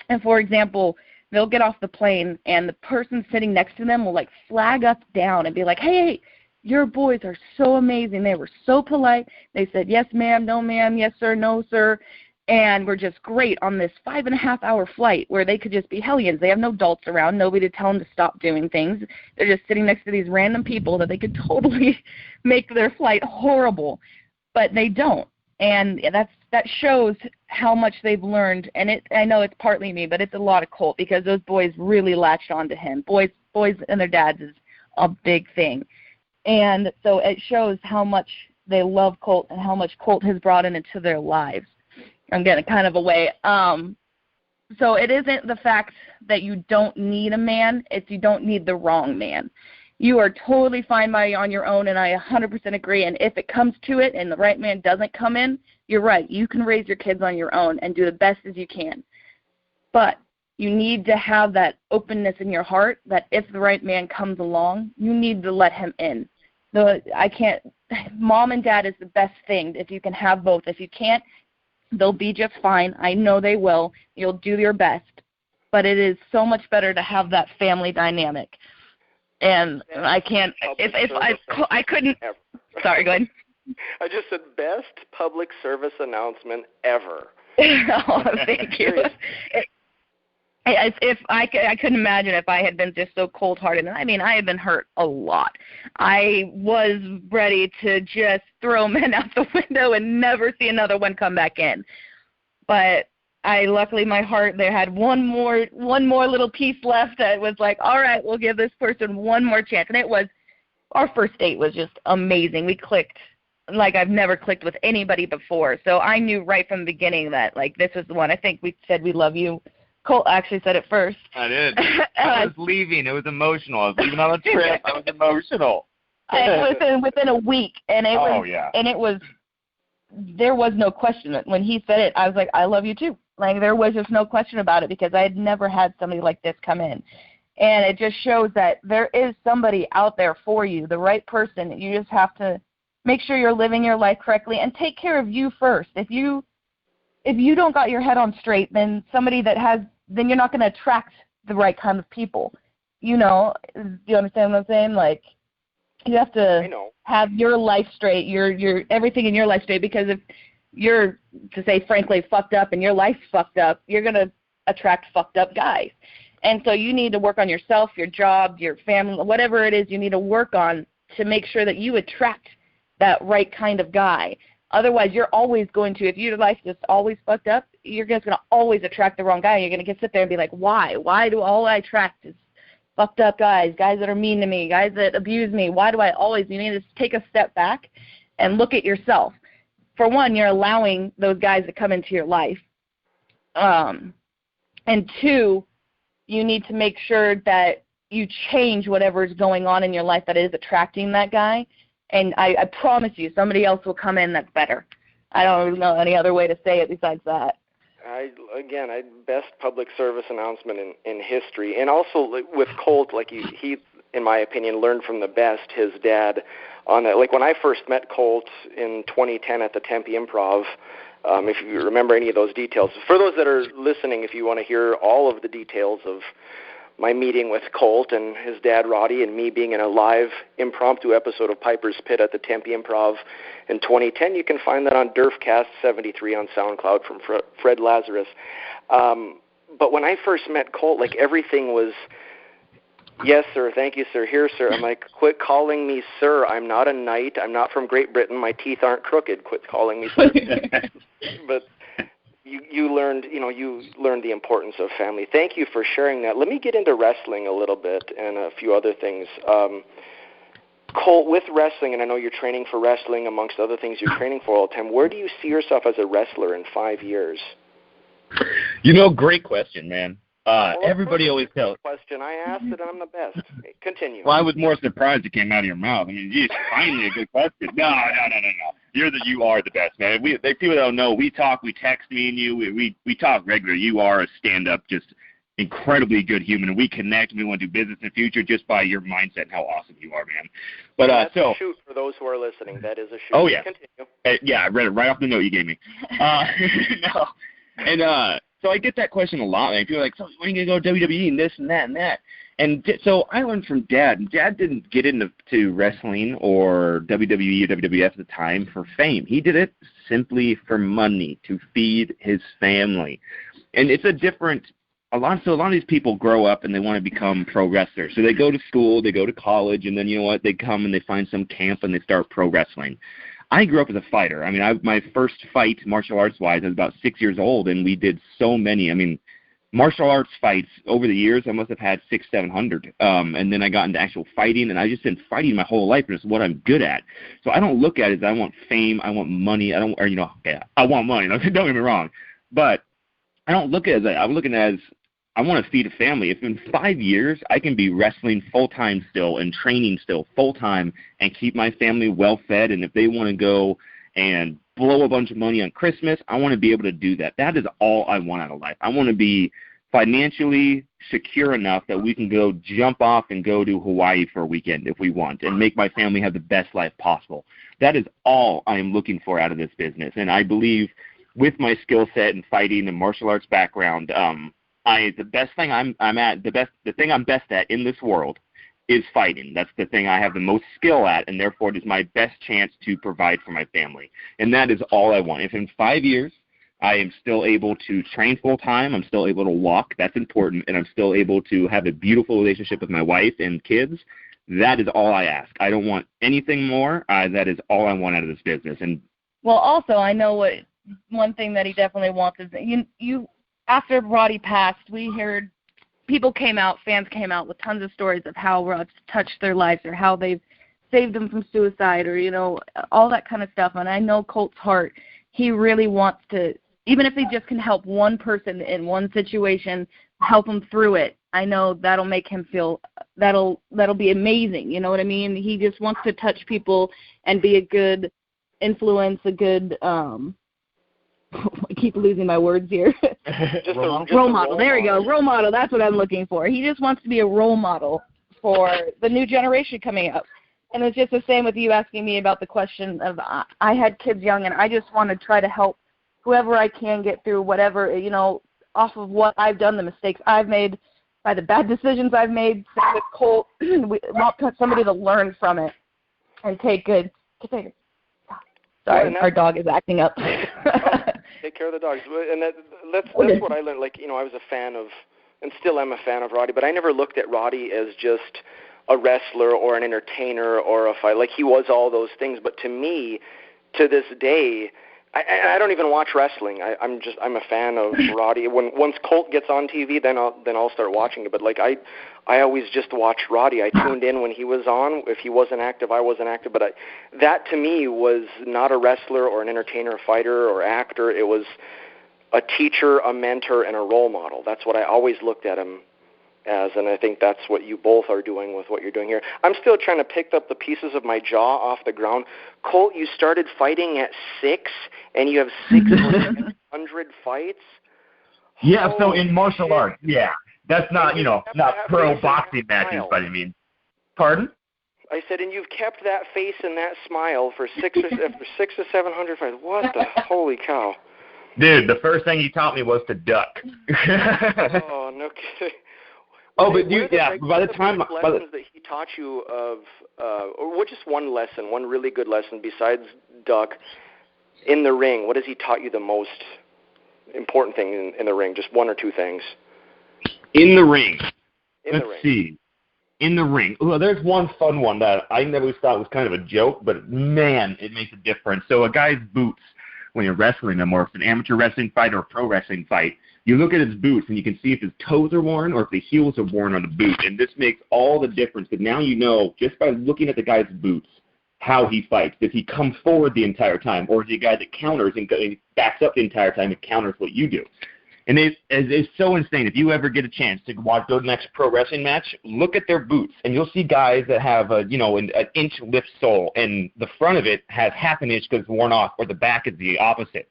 And, for example, they'll get off the plane, and the person sitting next to them will, flag us down and be like, hey, your boys are so amazing. They were so polite. They said, yes, ma'am, no, ma'am, yes, sir, no, sir. And we're just great on this 5.5-hour flight where they could just be hellions. They have no adults around, nobody to tell them to stop doing things. They're just sitting next to these random people that they could totally make their flight horrible, but they don't. And that shows how much they've learned. And I know it's partly me, but it's a lot of Colt because those boys really latched onto him. Boys and their dads is a big thing. And so it shows how much they love Colt and how much Colt has brought into their lives. I'm getting kind of away. So it isn't the fact that you don't need a man, it's you don't need the wrong man. You are totally fine on your own, and I 100% agree. And if it comes to it and the right man doesn't come in, you're right. You can raise your kids on your own and do the best as you can. But you need to have that openness in your heart that if the right man comes along, you need to let him in. Mom and dad is the best thing if you can have both. If you can't, they'll be just fine. I know they will. You'll do your best. But it is so much better to have that family dynamic. And I can't, I couldn't, sorry, go ahead. I just said best public service announcement ever. Oh, thank you. I couldn't imagine if I had been just so cold-hearted. I mean, I had been hurt a lot. I was ready to just throw men out the window and never see another one come back in. But luckily my heart there had one more little piece left that was like, all right, we'll give this person one more chance. And our first date was just amazing. We clicked like I've never clicked with anybody before. So I knew right from the beginning that, like, this was the one. I think we said we love you. Colt actually said it first. I did. I was leaving. It was emotional. I was leaving on a trip. I was emotional. Within a week, and it was there was no question. When he said it, I was like, I love you too. Like, there was just no question about it, because I had never had somebody like this come in. And it just shows that there is somebody out there for you, the right person. You just have to make sure you're living your life correctly and take care of you first. If you don't got your head on straight, then then you're not going to attract the right kind of people. You know, do you understand what I'm saying? Like, you have to have your life straight, your everything in your life straight, because if you're, to say frankly, fucked up and your life's fucked up, you're going to attract fucked up guys. And so you need to work on yourself, your job, your family, whatever it is you need to work on to make sure that you attract that right kind of guy. Otherwise, you're always going to, if your life is always fucked up, you're just going to always attract the wrong guy. You're going to sit there and be like, why? Why do all I attract is fucked up guys that are mean to me, guys that abuse me? Why do I always? You need to take a step back and look at yourself. For one, you're allowing those guys to come into your life. And two, you need to make sure that you change whatever is going on in your life that is attracting that guy. And I promise you, somebody else will come in that's better. I don't know any other way to say it besides that. Best public service announcement in history. And also with Colt, like he, in my opinion, learned from the best, his dad, on that. Like when I first met Colt in 2010 at the Tempe Improv, if you remember any of those details. For those that are listening, if you want to hear all of the details of my meeting with Colt and his dad, Roddy, and me being in a live impromptu episode of Piper's Pit at the Tempe Improv in 2010, you can find that on Durfcast 73 on SoundCloud from Fred Lazarus. But when I first met Colt, like, everything was, yes, sir, thank you, sir, here, sir. I'm like, quit calling me sir. I'm not a knight. I'm not from Great Britain. My teeth aren't crooked. Quit calling me sir. But you learned the importance of family. Thank you for sharing that. Let me get into wrestling a little bit and a few other things. Colt, with wrestling, and I know you're training for wrestling amongst other things you're training for all the time, where do you see yourself as a wrestler in 5 years? Great question, man. Everybody always tells. Question I asked it, and I'm the best. Continue. Well, I was more surprised it came out of your mouth. I mean, geez, finally a good question. No. You are the best, man. People don't know. We talk. We text, me and you. We talk regularly. You are a stand-up, just incredibly good human, and we connect. And we want to do business in the future just by your mindset and how awesome you are, man. But that's a shoot for those who are listening. That is a shoot. Oh yeah. Continue. Yeah, I read it right off the note you gave me. No, and so I get that question a lot. Like, people are like, so when are you going to go WWE and this and that and that? And so I learned from Dad. And Dad didn't get into wrestling or WWE or WWF at the time for fame. He did it simply for money, to feed his family. And it's a lot of these people grow up and they want to become pro wrestlers. So they go to school, they go to college, and then, you know what, they come and they find some camp and they start pro wrestling. I grew up as a fighter. I mean, my first fight, martial arts-wise, I was about 6 years old, and we did so many. I mean, martial arts fights over the years, I must have had 600-700. And then I got into actual fighting, and I've just been fighting my whole life, and it's what I'm good at. So I don't look at it as I want fame, I want money, I want money. Don't get me wrong. But I don't look at it as that. I'm looking at it as I want to feed a family. If in 5 years I can be wrestling full-time still and training still full-time and keep my family well-fed, and if they want to go and blow a bunch of money on Christmas, I want to be able to do that. That is all I want out of life. I want to be financially secure enough that we can go jump off and go to Hawaii for a weekend if we want and make my family have the best life possible. That is all I am looking for out of this business. And I believe with my skill set and fighting and martial arts background, the thing I'm best at in this world is fighting. That's the thing I have the most skill at, and therefore it is my best chance to provide for my family. And that is all I want. If in 5 years I am still able to train full-time, I'm still able to walk, that's important, and I'm still able to have a beautiful relationship with my wife and kids, that is all I ask. I don't want anything more. That is all I want out of this business. And well, also, I know one thing that he definitely wants is you after Roddy passed, we heard fans came out with tons of stories of how Rod's touched their lives or how they've saved them from suicide or, all that kind of stuff. And I know Colt's heart, he really wants to, even if he just can help one person in one situation, help him through it. I know that'll make him feel, that'll be amazing. You know what I mean? He just wants to touch people and be a good influence, a good, I keep losing my words here. Role model. There we go. Role model. That's what I'm looking for. He just wants to be a role model for the new generation coming up. And it's just the same with you asking me about the question of I had kids young, and I just want to try to help whoever I can get through whatever, off of what I've done, the mistakes I've made, by the bad decisions I've made. Same with Colt. We want somebody to learn from it and take good. Sorry, our dog is acting up. Take care of the dogs. And that's what I learned. Like, I was a fan of, and still am a fan of Roddy, but I never looked at Roddy as just a wrestler or an entertainer or a fighter. Like, he was all those things. But to me, to this day, I don't even watch wrestling. I'm a fan of Roddy. Once Colt gets on TV, then I'll start watching it. But like I always just watched Roddy. I tuned in when he was on. If he wasn't active, I wasn't active. But that to me was not a wrestler or an entertainer, a fighter or actor. It was a teacher, a mentor, and a role model. That's what I always looked at him as, and I think that's what you both are doing with what you're doing here. I'm still trying to pick up the pieces of my jaw off the ground. Colt, you started fighting at 6, and you have 600 fights? Yeah, so in martial arts, yeah. That's not, not pro boxing matches, but I mean. Pardon? I said, and you've kept that face and that smile for 600 or 700 fights. What the holy cow? Dude, the first thing he taught me was to duck. Oh, no kidding. Oh, but by the time lessons that he taught you of, or just one lesson, one really good lesson besides duck in the ring. What has he taught you the most important thing in the ring? Just one or two things. In the ring. Let's see. In the ring. Well, there's one fun one that I never thought was kind of a joke, but man, it makes a difference. So a guy's boots, when you're wrestling them, or if it's an amateur wrestling fight or a pro wrestling fight, you look at his boots and you can see if his toes are worn or if the heels are worn on the boot. And this makes all the difference. But now you know, just by looking at the guy's boots, how he fights. Does he come forward the entire time? Or is he a guy that counters and backs up the entire time and counters what you do? And it's so insane. If you ever get a chance to go to the next pro wrestling match, look at their boots. And you'll see guys that have an inch lift sole. And the front of it has half an inch because it's worn off, or the back is the opposite.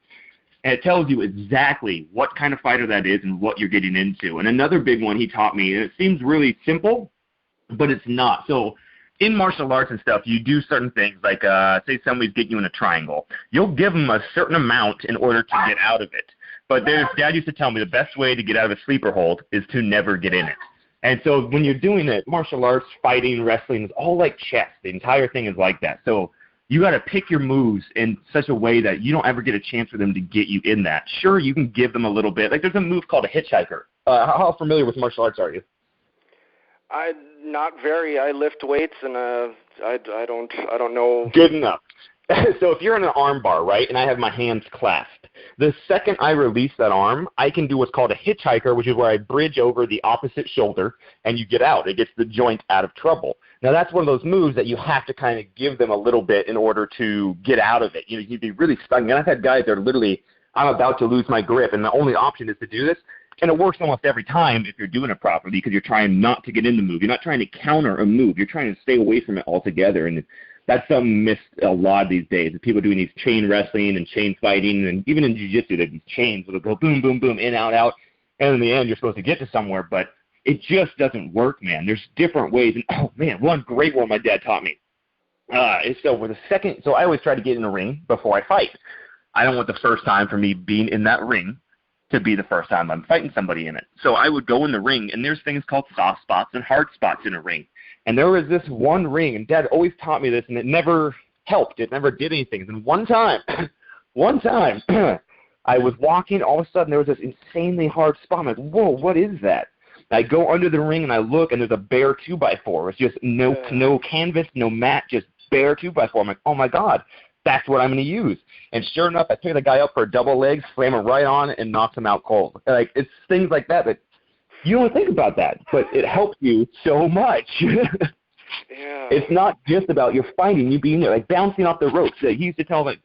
And it tells you exactly what kind of fighter that is and what you're getting into. And another big one he taught me, and it seems really simple, but it's not. So in martial arts and stuff, you do certain things like, say somebody's getting you in a triangle. You'll give them a certain amount in order to get out of it. But Dad used to tell me the best way to get out of a sleeper hold is to never get in it. And so when you're doing it, martial arts, fighting, wrestling, is all like chess. The entire thing is like that. So you got to pick your moves in such a way that you don't ever get a chance for them to get you in that. Sure, you can give them a little bit. Like there's a move called a hitchhiker. How familiar with martial arts are you? Not very. I lift weights, and I don't know. Good enough. So if you're in an arm bar, right, and I have my hands clasped, the second I release that arm, I can do what's called a hitchhiker, which is where I bridge over the opposite shoulder, and you get out. It gets the joint out of trouble. Now, that's one of those moves that you have to kind of give them a little bit in order to get out of it. You'd be really stuck. And I've had guys that are literally, I'm about to lose my grip, and the only option is to do this. And it works almost every time if you're doing it properly because you're trying not to get in the move. You're not trying to counter a move. You're trying to stay away from it altogether. And that's something missed a lot these days. People doing these chain wrestling and chain fighting, and even in jiu-jitsu, there's these chains that go boom, boom, boom, in, out, and in the end, you're supposed to get to somewhere, but it just doesn't work, man. There's different ways, and oh man, one great one my dad taught me. So I always try to get in a ring before I fight. I don't want the first time for me being in that ring to be the first time I'm fighting somebody in it. So I would go in the ring, and there's things called soft spots and hard spots in a ring. And there was this one ring, and Dad always taught me this, and it never helped. It never did anything. And one time, I was walking, all of a sudden there was this insanely hard spot. I'm like, whoa, what is that? I go under the ring and I look, and there's a bare 2x4. It's just no canvas, no mat, just bare 2x4. I'm like, oh my God, that's what I'm going to use. And sure enough, I pick the guy up for a double leg, slam him right on, and knocks him out cold. Like, it's things like that that you don't think about that, but it helps you so much. Yeah. It's not just about your fighting, you being there, like bouncing off the ropes. He used to tell me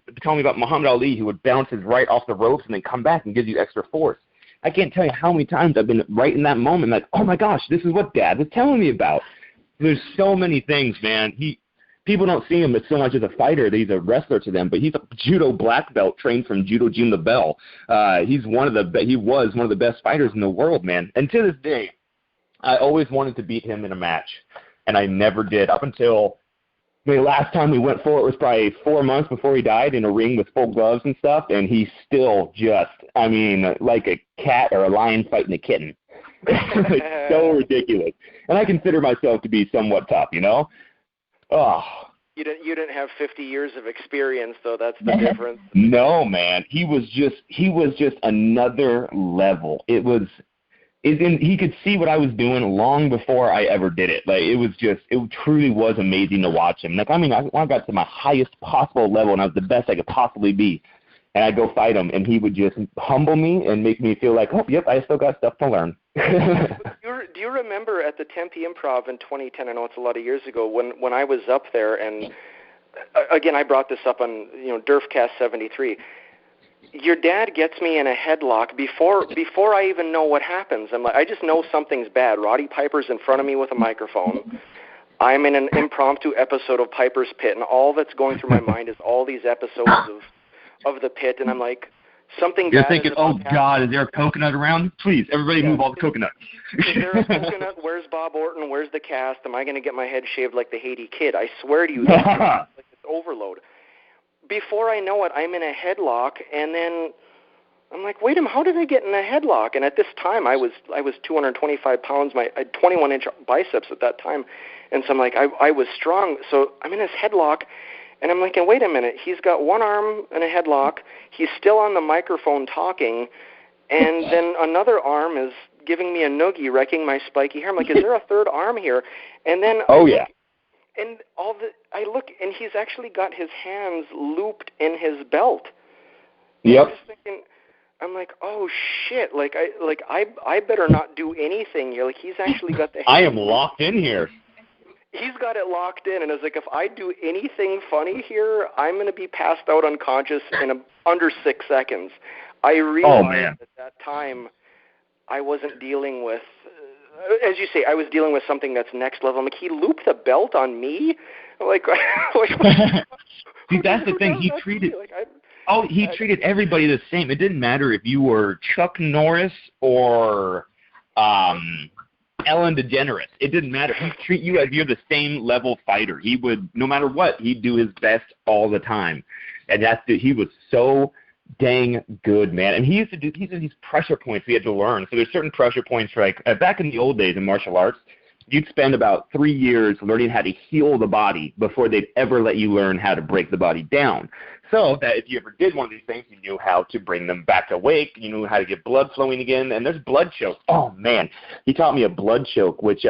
about Muhammad Ali, who would bounce his right off the ropes and then come back and give you extra force. I can't tell you how many times I've been right in that moment, like, oh my gosh, this is what Dad was telling me about. There's so many things, man. People don't see him as so much as a fighter. He's a wrestler to them, but he's a judo black belt trained from Judo Jim LaBelle. He was one of the best fighters in the world, man. And to this day, I always wanted to beat him in a match, and I never did up until the last time we went for it was probably 4 months before he died in a ring with full gloves and stuff, and he's still just, I mean, like a cat or a lion fighting a kitten. It's so ridiculous. And I consider myself to be somewhat tough, you know? Oh. You didn't have 50 years of experience, though. That's the difference. No, man. He was just another level. He could see what I was doing long before I ever did it. Like, it truly was amazing to watch him. Like, I mean, I got to my highest possible level, and I was the best I could possibly be. And I'd go fight him, and he would just humble me and make me feel like, oh, yep, I still got stuff to learn. Do you remember at the Tempe Improv in 2010, I know it's a lot of years ago, when I was up there, and again, I brought this up on, Durfcast 73, your dad gets me in a headlock before I even know what happens. I'm like, I just know something's bad. Roddy Piper's in front of me with a microphone. I'm in an impromptu episode of Piper's Pit, and all that's going through my mind is all these episodes of the Pit, and I'm like, something You're bad thinking, is about oh, to happen. God, is there a coconut around? Please, everybody move all the coconuts. Is there a coconut? Where's Bob Orton? Where's the cast? Am I going to get my head shaved like the Haiti Kid? I swear to you, that's like this overload. Before I know it, I'm in a headlock, and then I'm like, wait a minute, how did I get in a headlock? And at this time, I was 225 pounds. I had 21-inch biceps at that time, and so I'm like, I was strong. So I'm in this headlock, and I'm like, wait a minute, he's got one arm in a headlock. He's still on the microphone talking, and then another arm is giving me a noogie, wrecking my spiky hair. I'm like, is there a third arm here? And then and I look, and he's actually got his hands looped in his belt. Yep. I'm just thinking, I'm like, oh shit! I better not do anything here. Like, he's actually got the hands. I am locked in here. He's got it locked in, and it's like, if I do anything funny here, I'm going to be passed out unconscious in under 6 seconds. I realized at that time I wasn't dealing with, as you say, I was dealing with something that's next level. I'm like, he looped the belt on me? Like see, that's the thing. He treated everybody the same. It didn't matter if you were Chuck Norris or Ellen DeGeneres. It didn't matter. He'd treat you as you're the same level fighter. He would, no matter what, he'd do his best all the time. And he was so dang good, man. And he used to do these pressure points we had to learn. So there's certain pressure points, like back in the old days in martial arts, you'd spend about 3 years learning how to heal the body before they'd ever let you learn how to break the body down. So that if you ever did one of these things, you knew how to bring them back awake, you knew how to get blood flowing again, and there's blood choke. Oh, man. He taught me a blood choke, which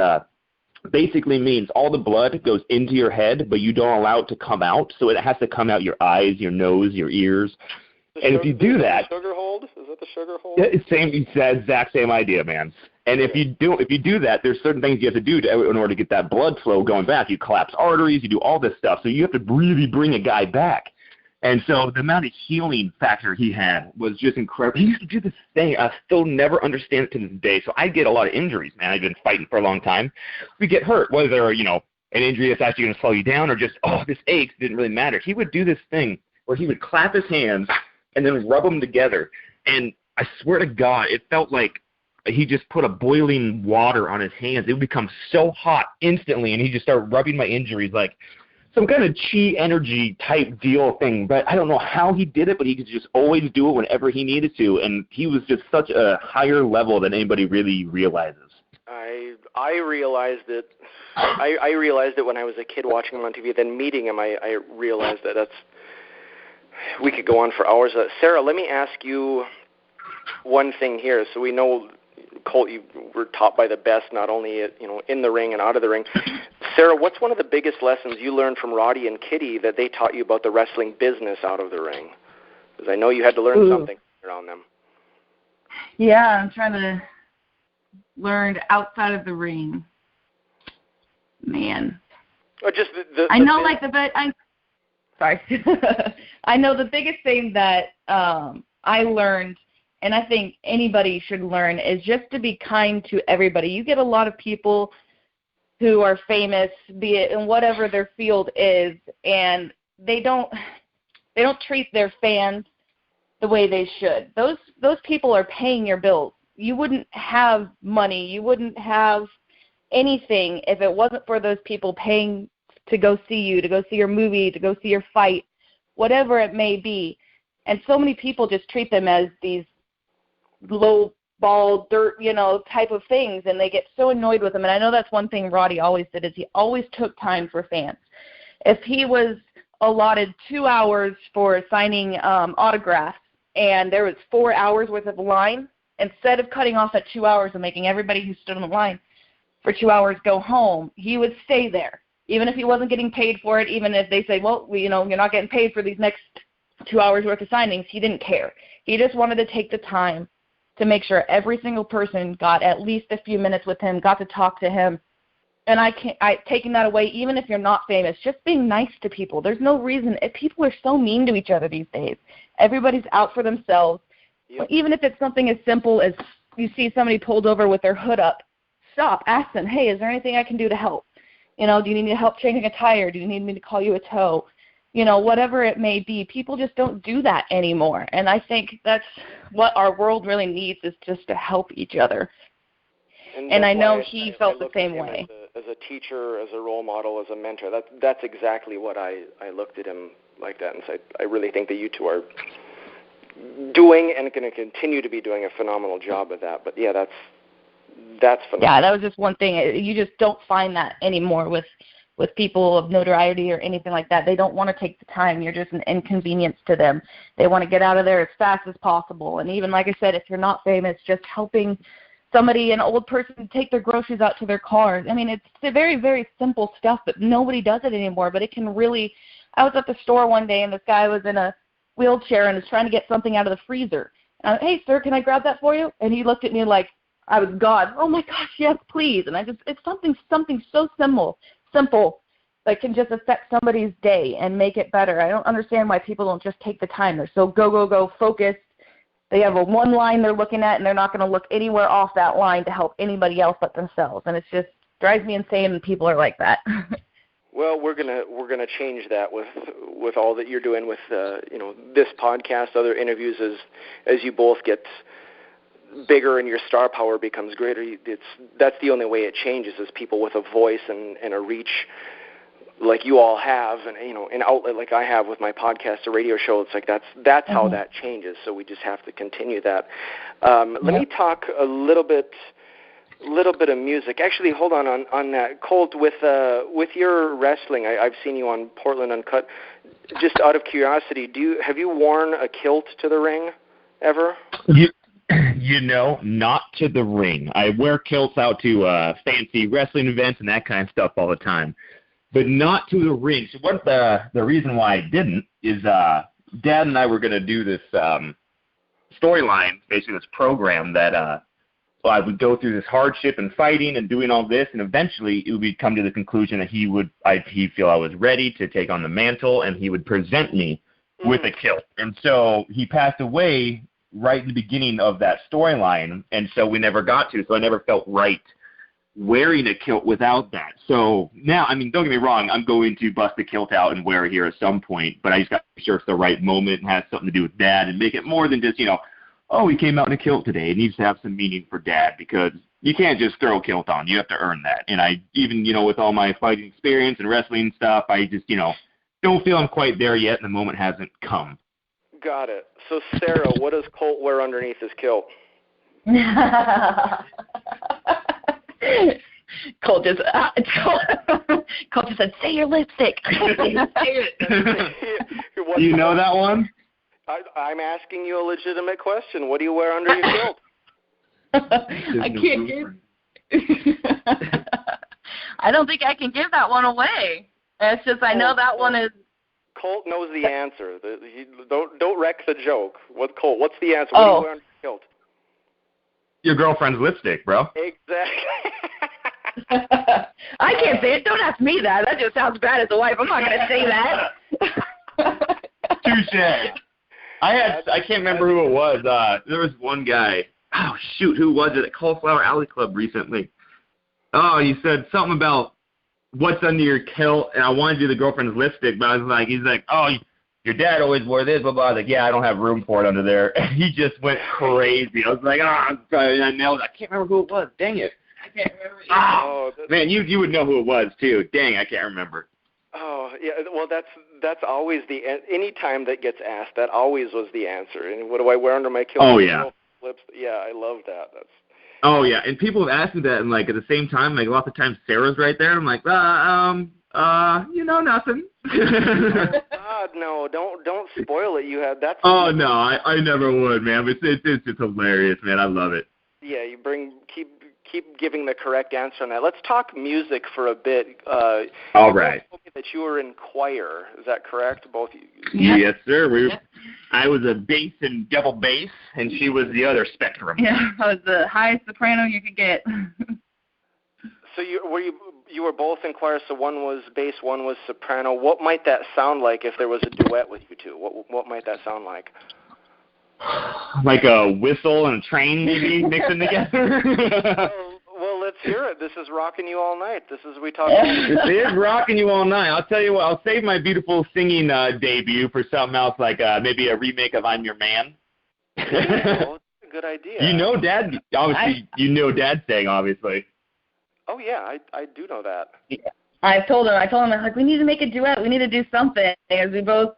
basically means all the blood goes into your head, but you don't allow it to come out, so it has to come out your eyes, your nose, your ears. And if you do that, sugar hold? Is that the sugar hold? It's the exact same idea, man. And if you do that, there's certain things you have to do in order to get that blood flow going back. You collapse arteries, you do all this stuff. So you have to really bring a guy back. And so the amount of healing factor he had was just incredible. He used to do this thing. I still never understand it to this day. So I get a lot of injuries, man. I've been fighting for a long time. We get hurt, whether, an injury that's actually going to slow you down or just, this aches, didn't really matter. He would do this thing where he would clap his hands and then rub them together. And I swear to God, it felt like he just put a boiling water on his hands. It would become so hot instantly, and he just started rubbing my injuries like some kind of chi energy type deal thing. But I don't know how he did it, but he could just always do it whenever he needed to. And he was just such a higher level than anybody really realizes. I realized it. I realized it when I was a kid watching him on TV. Then meeting him, I realized that we could go on for hours. Sarah, let me ask you one thing here. So we know, Colt, you were taught by the best, not only in the ring and out of the ring. Sarah, what's one of the biggest lessons you learned from Roddy and Kitty that they taught you about the wrestling business out of the ring? Because I know you had to learn something around them. Yeah, I'm trying to learn outside of the ring. Man. Or just I know, sorry. I know the biggest thing that I learned, and I think anybody should learn, is just to be kind to everybody. You get a lot of people who are famous, be it in whatever their field is, and they don't treat their fans the way they should. Those people are paying your bills. You wouldn't have money, you wouldn't have anything if it wasn't for those people paying to go see you, to go see your movie, to go see your fight, whatever it may be. And so many people just treat them as these low ball dirt, type of things, and they get so annoyed with them. And I know that's one thing Roddy always did, is he always took time for fans. If he was allotted 2 hours for signing autographs and there was 4 hours worth of line, instead of cutting off at 2 hours and making everybody who stood on the line for 2 hours go home, he would stay there, even if he wasn't getting paid for it, even if they say, well, you're not getting paid for these next 2 hours worth of signings. He didn't care. He just wanted to take the time to make sure every single person got at least a few minutes with him, got to talk to him. And taking that away, even if you're not famous, just being nice to people. There's no reason. People are so mean to each other these days. Everybody's out for themselves. Yep. Even if it's something as simple as you see somebody pulled over with their hood up, stop, ask them, hey, is there anything I can do to help? Do you need help changing a tire? Do you need me to call you a tow? Whatever it may be. People just don't do that anymore. And I think that's what our world really needs, is just to help each other. And I know he felt the same way. As a teacher, as a role model, as a mentor, that's exactly what I looked at him like that and said, I really think that you two are doing and going to continue to be doing a phenomenal job of that. But yeah, that's phenomenal. Yeah, that was just one thing. You just don't find that anymore with people of notoriety or anything like that. They don't want to take the time. You're just an inconvenience to them. They want to get out of there as fast as possible. And even, like I said, if you're not famous, just helping somebody, an old person, take their groceries out to their cars. I mean, it's very, very simple stuff, but nobody does it anymore. But it can really – I was at the store one day, and this guy was in a wheelchair and was trying to get something out of the freezer. Hey, sir, can I grab that for you? And he looked at me like I was God. Oh, my gosh, yes, please. And it's something so simple that can just affect somebody's day and make it better. I don't understand why people don't just take the time. They're so go, focused. They have one line they're looking at, and they're not going to look anywhere off that line to help anybody else but themselves. And it just drives me insane when people are like that. Well, we're gonna change that with all that you're doing with this podcast, other interviews, as you both get bigger and your star power becomes greater. That's the only way it changes, is people with a voice and a reach like you all have, and an outlet like I have with my podcast, a radio show. It's like that's how that changes. So we just have to continue that. Let me talk a little bit of music. Actually, hold on that. Colt, with your wrestling, I've seen you on Portland Uncut. Just out of curiosity, have you worn a kilt to the ring ever? Not to the ring. I wear kilts out to fancy wrestling events and that kind of stuff all the time, but not to the ring. So what the reason why I didn't is Dad and I were going to do this storyline, basically this program that I would go through this hardship and fighting and doing all this, and eventually it would come to the conclusion that he'd feel I was ready to take on the mantle, and he would present me with a kilt. And so he passed away right in the beginning of that storyline, and so we never got to. So I never felt right wearing a kilt without that. So now, don't get me wrong, I'm going to bust the kilt out and wear it here at some point, but I just got to be sure it's the right moment and has something to do with Dad, and make it more than just, he came out in a kilt today. It needs to have some meaning for Dad, because you can't just throw a kilt on. You have to earn that. And I, even, with all my fighting experience and wrestling stuff, I just, don't feel I'm quite there yet, and the moment hasn't come. Got it. So, Sarah, what does Colt wear underneath his kilt? Colt just said, say your lipstick. Say it. You know that one? I'm asking you a legitimate question. What do you wear under your kilt? I can't give. I don't think I can give that one away. It's just I know that one is. Colt knows the answer. Don't wreck the joke. Colt? What's the answer? What do you wear under your kilt? Your girlfriend's lipstick, bro. Exactly. I can't say it. Don't ask me that. That just sounds bad as a wife. I'm not going to say that. Touche. I can't remember who it was. There was one guy. Oh, shoot. Who was it at Cauliflower Alley Club recently? Oh, he said something about what's under your kilt, and I wanted to do the girlfriend's lipstick, but I was like, he's like, oh, your dad always wore this, blah, blah. I was like, yeah, I don't have room for it under there. And he just went crazy. I was like, I nailed it. I can't remember who it was. Dang it. I can't remember. Oh, man, you would know who it was, too. Dang, I can't remember. Oh, yeah, well, that's always any time that gets asked, that always was the answer. And what do I wear under my kilt? Oh, yeah. Yeah, I love that. Oh, yeah, and people have asked me that, and, like, at the same time, like, lots of times Sarah's right there. I'm like, you know nothing. God, no, don't spoil it. You have that's. Oh, no, I never would, man. It's hilarious, man. I love it. Yeah, you keep giving the correct answer on that. Let's talk music for a bit. All right. You told me that you were in choir. Is that correct? Both of you? Yes, sir. I was a bass and double bass, and she was the other spectrum. Yeah, I was the highest soprano you could get. So you were both in choir. So one was bass, one was soprano. What might that sound like if there was a duet with you two? What might that sound like? Like a whistle and a train maybe mixing together? Well, let's hear it. This is Rockin You All Night. This is we talk. This is Rockin You All Night. I'll tell you what. I'll save my beautiful singing debut for something else, like maybe a remake of I'm Your Man. That's a good idea. You know, Dad. Obviously, you know Dad saying obviously. Oh yeah, I do know that. Yeah. I told him. I'm like, we need to make a duet. We need to do something because we both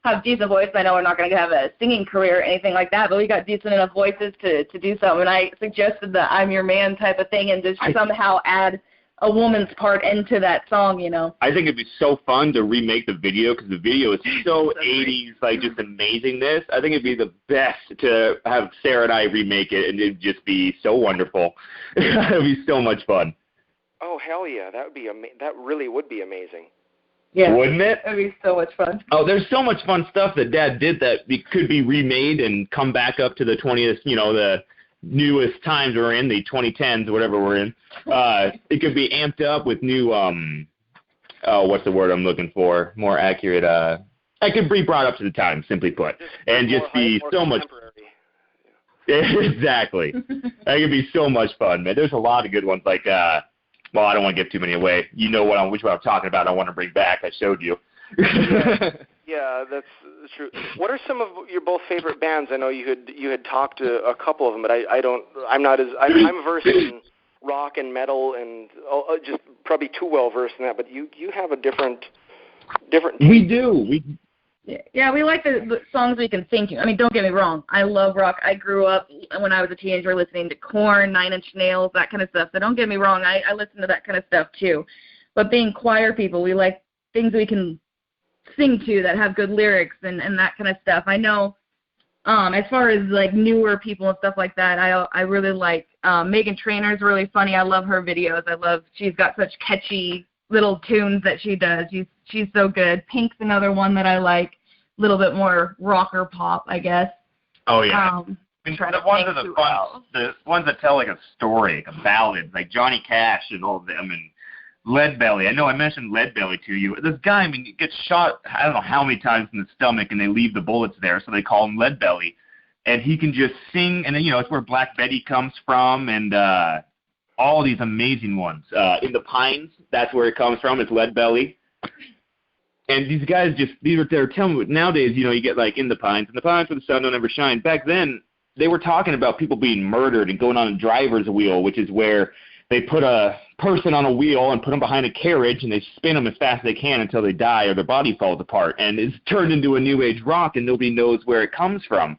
have decent voices. I know we're not going to have a singing career or anything like that, but we got decent enough voices to do something. And I suggested the I'm Your Man type of thing and just somehow add a woman's part into that song, you know. I think it'd be so fun to remake the video because the video is so 80s, like just amazingness. I think it'd be the best to have Sarah and I remake it, and it'd just be so wonderful. It'd be so much fun. Oh, hell yeah. That really would be amazing. Yeah. Wouldn't it? It would be so much fun. Oh, there's so much fun stuff that Dad did that could be remade and come back up to the 20th, the newest times we're in, the 2010s, whatever we're in. It could be amped up with new, what's the word I'm looking for? More accurate. It could be brought up to the times, simply put, and just be so much. Exactly. That could be so much fun, man. There's a lot of good ones like. Well, I don't want to give too many away. You know which one I'm talking about. I want to bring back. I showed you. Yeah, that's true. What are some of your both favorite bands? I know you had talked to a couple of them, but I'm versed in rock and metal and just probably too well versed in that. But you have a different. We do. Yeah, we like the songs we can sing to. I mean, don't get me wrong. I love rock. I grew up when I was a teenager listening to Korn, 9 Inch Nails, that kind of stuff. So don't get me wrong. I listen to that kind of stuff too. But being choir people, we like things we can sing to that have good lyrics and that kind of stuff. I know as far as like newer people and stuff like that, I really like Meghan Trainor's really funny. I love her videos. She's got such catchy little tunes that she does. She's so good. Pink's another one that I like, a little bit more rocker pop, I guess. Oh yeah. The ones that tell like a story, like a ballad, like Johnny Cash and all of them, and Leadbelly. I know I mentioned Leadbelly to you. This guy, he gets shot I don't know how many times in the stomach, and they leave the bullets there, so they call him Leadbelly. And he can just sing, and then it's where Black Betty comes from, and all these amazing ones. In the Pines, that's where it comes from. It's Leadbelly. And these guys they're telling me nowadays, you get like In the Pines where the sun don't ever shine. Back then, they were talking about people being murdered and going on a driver's wheel, which is where they put a person on a wheel and put them behind a carriage, and they spin them as fast as they can until they die or their body falls apart. And it's turned into a new age rock, and nobody knows where it comes from.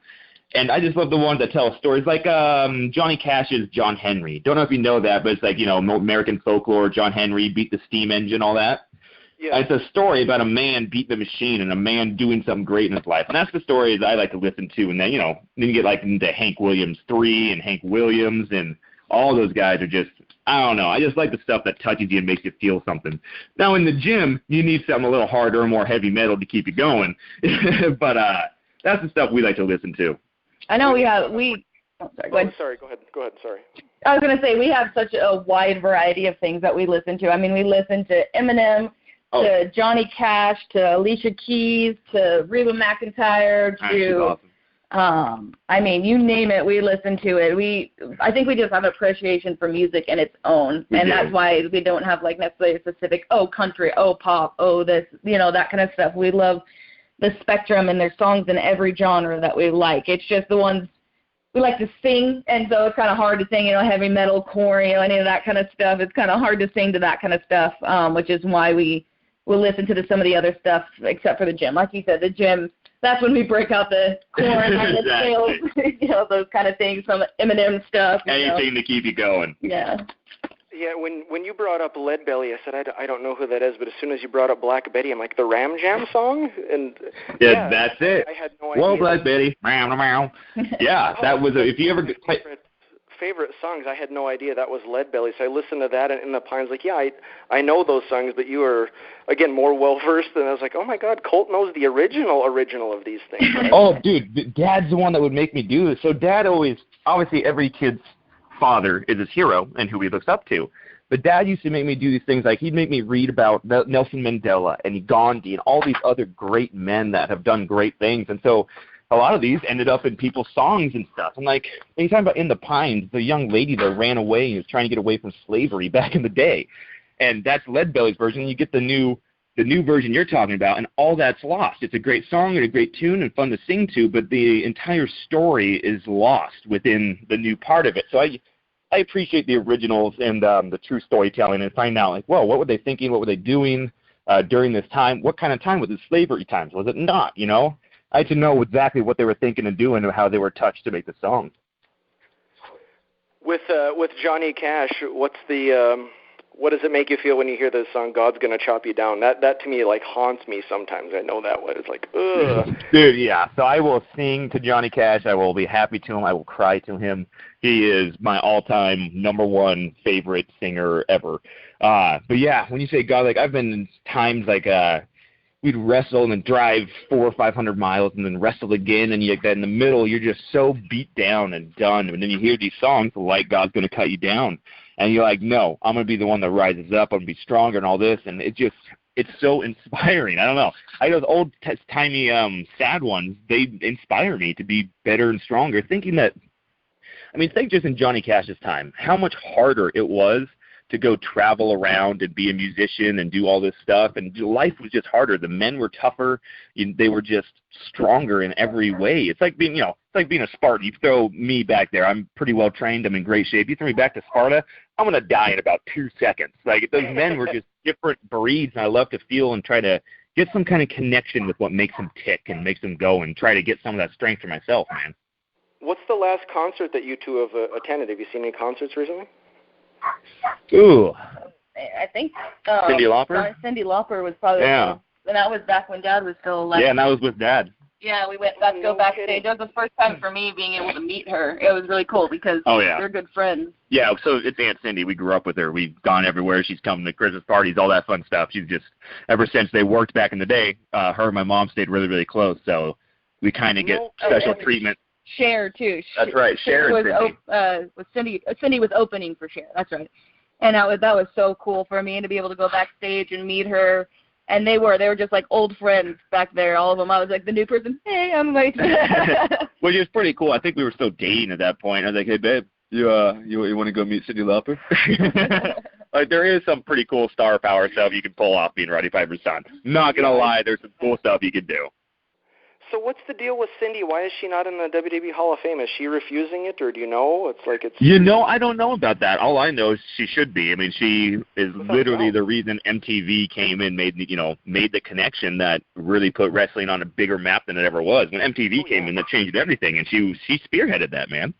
And I just love the ones that tell stories like Johnny Cash's John Henry. Don't know if you know that, but it's like, you know, American folklore, John Henry beat the steam engine, all that. Yeah. It's a story about a man beat the machine and a man doing something great in his life. And that's the stories I like to listen to. And then, you know, then you get like into Hank Williams 3 and Hank Williams, and all those guys are just, I don't know. I just like the stuff that touches you and makes you feel something. Now, in the gym, you need something a little harder or more heavy metal to keep you going. But that's the stuff we like to listen to. I know oh, sorry, go ahead. Go ahead, sorry. I was going to say, we have such a wide variety of things that we listen to. I mean, we listen to Eminem, to Johnny Cash, to Alicia Keys, to Reba McEntire, to, awesome. I mean, you name it, we listen to it. I think we just have appreciation for music in its own, and that's why we don't have, like, necessarily a specific, country, pop, this, you know, that kind of stuff. We love the spectrum, and there's songs in every genre that we like. It's just the ones we like to sing, and so it's kind of hard to sing, you know, heavy metal, core, you know, any of that kind of stuff. It's kind of hard to sing to that kind of stuff, which is why we'll listen to some of the other stuff, except for the gym. Like you said, the gym, that's when we break out the corn and the sales, you know, those kind of things, some Eminem stuff. Anything to keep you going. Yeah. Yeah, when you brought up Leadbelly, I said, I don't know who that is, but as soon as you brought up Black Betty, I'm like, the Ram Jam song? And yeah, that's it. I had no idea. Whoa, Black Betty. Meow. Yeah, that was, if you ever... Favorite songs, I had no idea that was Leadbelly, so I listened to that, and In the Pines, like, yeah, I know those songs, but you are, again, more well-versed, and I was like, oh, my God, Colt knows the original of these things. Right? Oh, dude, Dad's the one that would make me do this. So Dad always, obviously every kid's father is his hero and who he looks up to, but Dad used to make me do these things, like he'd make me read about Nelson Mandela and Gandhi and all these other great men that have done great things, and so a lot of these ended up in people's songs and stuff. I'm like, when you talk about In the Pines, the young lady that ran away and was trying to get away from slavery back in the day. And that's Leadbelly's version. You get the new version you're talking about, and all that's lost. It's a great song and a great tune and fun to sing to, but the entire story is lost within the new part of it. So I appreciate the originals and the true storytelling, and find out, like, whoa, what were they thinking? What were they doing during this time? What kind of time was it? Slavery times? Was it not, you know? I had to know exactly what they were thinking and doing and how they were touched to make the song. With Johnny Cash, what does it make you feel when you hear the song "God's Gonna Chop You Down"? That to me, like, haunts me sometimes. I know that one. It's like, ugh. Dude, yeah. So I will sing to Johnny Cash. I will be happy to him. I will cry to him. He is my all-time #1 favorite singer ever. But yeah, when you say God, like, I've been in times like we'd wrestle and then drive 400 or 500 miles and then wrestle again, and you, in the middle, you're just so beat down and done. And then you hear these songs like "God's Gonna Cut You Down," and you're like, no, I'm going to be the one that rises up. I'm going to be stronger and all this. And it's so inspiring. I don't know. Those old timey sad ones, they inspire me to be better and stronger. Thinking that, I mean, think just in Johnny Cash's time, how much harder it was to go travel around and be a musician and do all this stuff. And life was just harder. The men were tougher. They were just stronger in every way. It's like being, it's like being a Spartan. You throw me back there. I'm pretty well trained. I'm in great shape. You throw me back to Sparta, I'm going to die in about 2 seconds. Like, those men were just different breeds, and I love to feel and try to get some kind of connection with what makes them tick and makes them go, and try to get some of that strength for myself, man. What's the last concert that you two have attended? Have you seen any concerts recently? Ooh. I think Cyndi Lauper? Cyndi Lauper was probably and that was back when Dad was still alive. Yeah, and that was with Dad. Yeah, we got to go backstage. That was the first time for me being able to meet her. It was really cool because they're good friends. Yeah, so it's Aunt Cyndi. We grew up with her. We've gone everywhere. She's come to Christmas parties, all that fun stuff. She's just, ever since they worked back in the day, her and my mom stayed really, really close. So we kind of get special treatment. Cher too. That's right. Cher was Cyndi. Cyndi was opening for Cher. That's right. And that was so cool for me, and to be able to go backstage and meet her. And they were just like old friends back there, all of them. I was like the new person. Hey, I'm like. Which is pretty cool. I think we were still dating at that point. I was like, hey babe, you want to go meet Cyndi Lauper? Like, there is some pretty cool star power stuff you can pull off being Roddy Piper's son. Not gonna lie, there's some cool stuff you can do. So what's the deal with Cindy? Why is she not in the WWE Hall of Fame? Is she refusing it, or do you know? I don't know about that. All I know is she should be. I mean, she is literally the reason MTV came in, made the connection that really put wrestling on a bigger map than it ever was. When MTV came in, that changed everything, and she spearheaded that, man.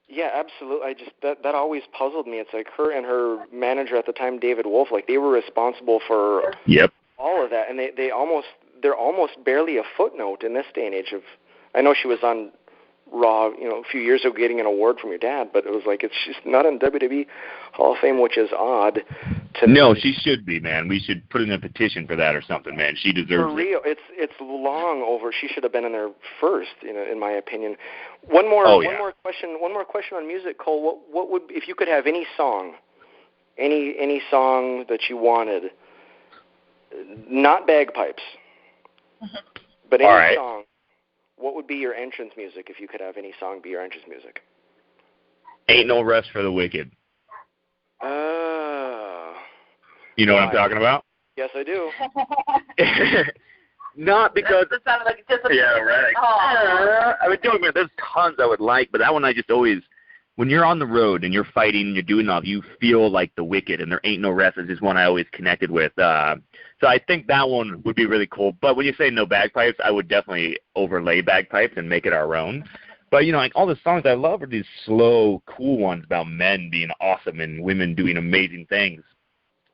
Yeah, absolutely. That always puzzled me. It's like her and her manager at the time, David Wolf, like they were responsible for all of that, and they're almost barely a footnote in this day and age. I know she was on Raw, a few years ago getting an award from your dad, but it was like she's not in WWE Hall of Fame, which is odd. No, she should be, man. We should put in a petition for that or something, man. She deserves for real. it. It's long over. She should have been in there first, in my opinion. One more question on music, Cole. What would, if you could have any song that you wanted, not bagpipes, but any song, what would be your entrance music if you could have any song be your entrance music? Ain't No Rest for the Wicked. You know what I'm talking about? Yes, I do. Not because... That sounded like just a... Yeah, right. I mean, there's tons I would like, but that one I just always... When you're on the road and you're fighting and you're doing all, you feel like the Wicked, and there ain't no rest is just one I always connected with. So I think that one would be really cool. But when you say no bagpipes, I would definitely overlay bagpipes and make it our own. But, like all the songs I love are these slow, cool ones about men being awesome and women doing amazing things.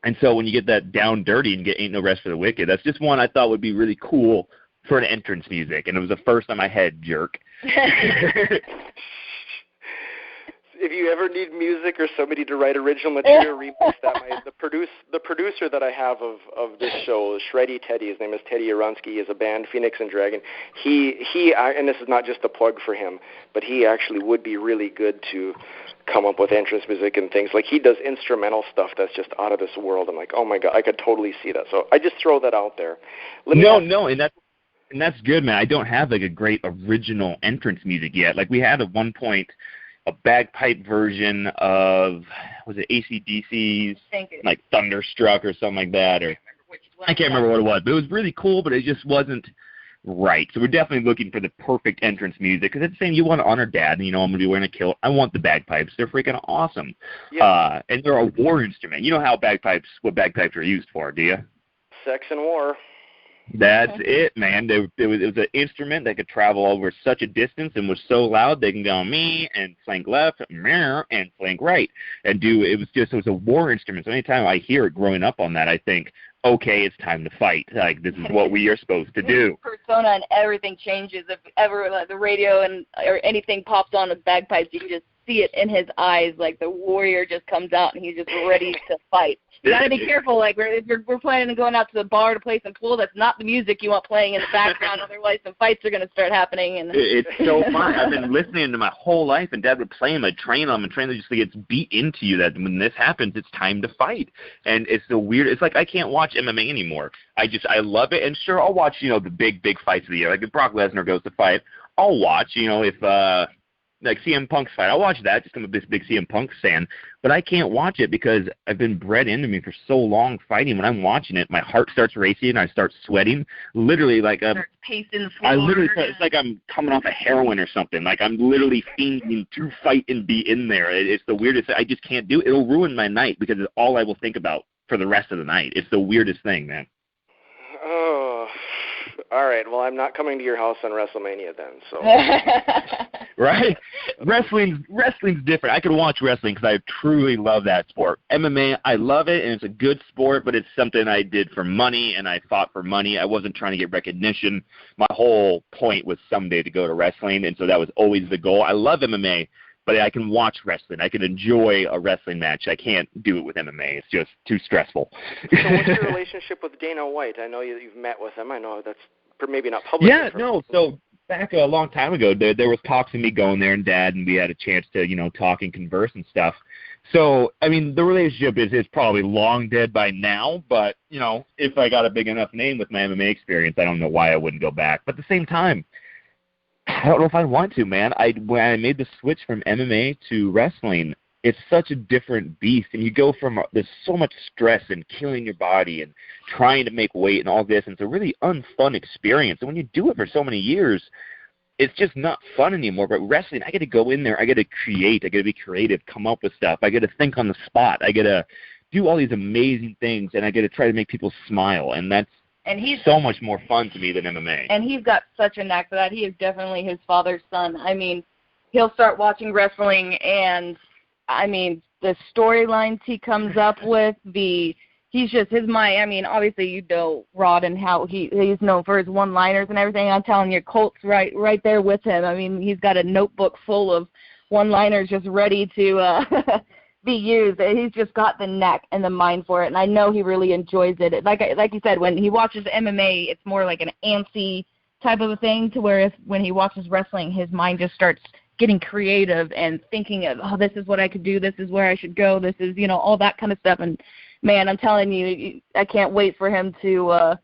And so when you get that down dirty and get Ain't No Rest for the Wicked, that's just one I thought would be really cool for an entrance music. And it was the first time I had jerk. If you ever need music or somebody to write original material, remix that. The producer that I have of this show, Shreddy Teddy, his name is Teddy Aronsky, is a band, Phoenix and Dragon. He and this is not just a plug for him, but he actually would be really good to come up with entrance music and things. Like he does instrumental stuff that's just out of this world. I'm like, oh my God, I could totally see that. So I just throw that out there. And that's good, man. I don't have like a great original entrance music yet. Like we had at one point a bagpipe version of, was it AC/DC's like Thunderstruck or something like that, or I can't remember what it was, but it was really cool, but it just wasn't right. So we're definitely looking for the perfect entrance music, because it's the same, you want to honor Dad, and I'm going to be wearing a kilt. I want the bagpipes. They're freaking awesome. Yeah. And they're a war instrument. You know what bagpipes are used for, do you? Sex and war. That's it, man. It was an instrument that could travel over such a distance and was so loud they can go me and flank left, and flank right, and it was a war instrument. So anytime I hear it growing up on that, I think, okay, it's time to fight. Like, this is what we are supposed to do. Persona and everything changes. If ever the radio or anything pops on with bagpipes, you can just see it in his eyes. Like the warrior just comes out and he's just ready to fight. You got to be careful. Like if we're planning on going out to the bar to play some pool, that's not the music you want playing in the background. Otherwise, some fights are going to start happening. And it's so fun. I've been listening to my whole life, and Dad would play him. I'd train him, and train just gets beat into you that when this happens, it's time to fight. And it's so weird. It's like I can't watch MMA anymore. I love it. And sure, I'll watch the big fights of the year. Like if Brock Lesnar goes to fight, I'll watch. If like CM Punk's fight, I'll watch that. Just I'm a big CM Punk fan. But I can't watch it because I've been bred into me for so long fighting. When I'm watching it, my heart starts racing and I start sweating. Literally, like pacing the floor. It's like I'm coming off of heroin or something. Like I'm literally fiending to fight and be in there. It's the weirdest. I just can't do it. It'll ruin my night because it's all I will think about for the rest of the night. It's the weirdest thing, man. Oh, all right. Well, I'm not coming to your house on WrestleMania then. So. Right? Wrestling's different. I can watch wrestling because I truly love that sport. MMA, I love it, and it's a good sport, but it's something I did for money, and I fought for money. I wasn't trying to get recognition. My whole point was someday to go to wrestling, and so that was always the goal. I love MMA, but I can watch wrestling. I can enjoy a wrestling match. I can't do it with MMA. It's just too stressful. So what's your relationship with Dana White? I know you've met with him. I know that's maybe not public. Yeah, no, so back a long time ago, there was talks of me going there and Dad, and we had a chance to, talk and converse and stuff. So, I mean, the relationship is probably long dead by now, but, if I got a big enough name with my MMA experience, I don't know why I wouldn't go back. But at the same time, I don't know if I want to, man. When I made the switch from MMA to wrestling, it's such a different beast, and you go from there's so much stress and killing your body and trying to make weight and all this, and it's a really unfun experience. And when you do it for so many years, it's just not fun anymore. But wrestling, I got to go in there, I got to create, I got to be creative, come up with stuff, I got to think on the spot, I got to do all these amazing things, and I got to try to make people smile, and that's so much more fun to me than MMA. And he's got such a knack for that. He is definitely his father's son. I mean, he'll start watching wrestling, and I mean, the storylines he comes up with, he's just his mind. I mean, obviously you know Rod and how he's known for his one-liners and everything. I'm telling you, Colt's right there with him. I mean, he's got a notebook full of one-liners just ready to be used. He's just got the knack and the mind for it, and I know he really enjoys it. Like you said, when he watches MMA, it's more like an antsy type of a thing, to where when he watches wrestling, his mind just starts getting creative and thinking of, oh, this is what I could do, this is where I should go, this is, all that kind of stuff. And man, I'm telling you, I can't wait for him to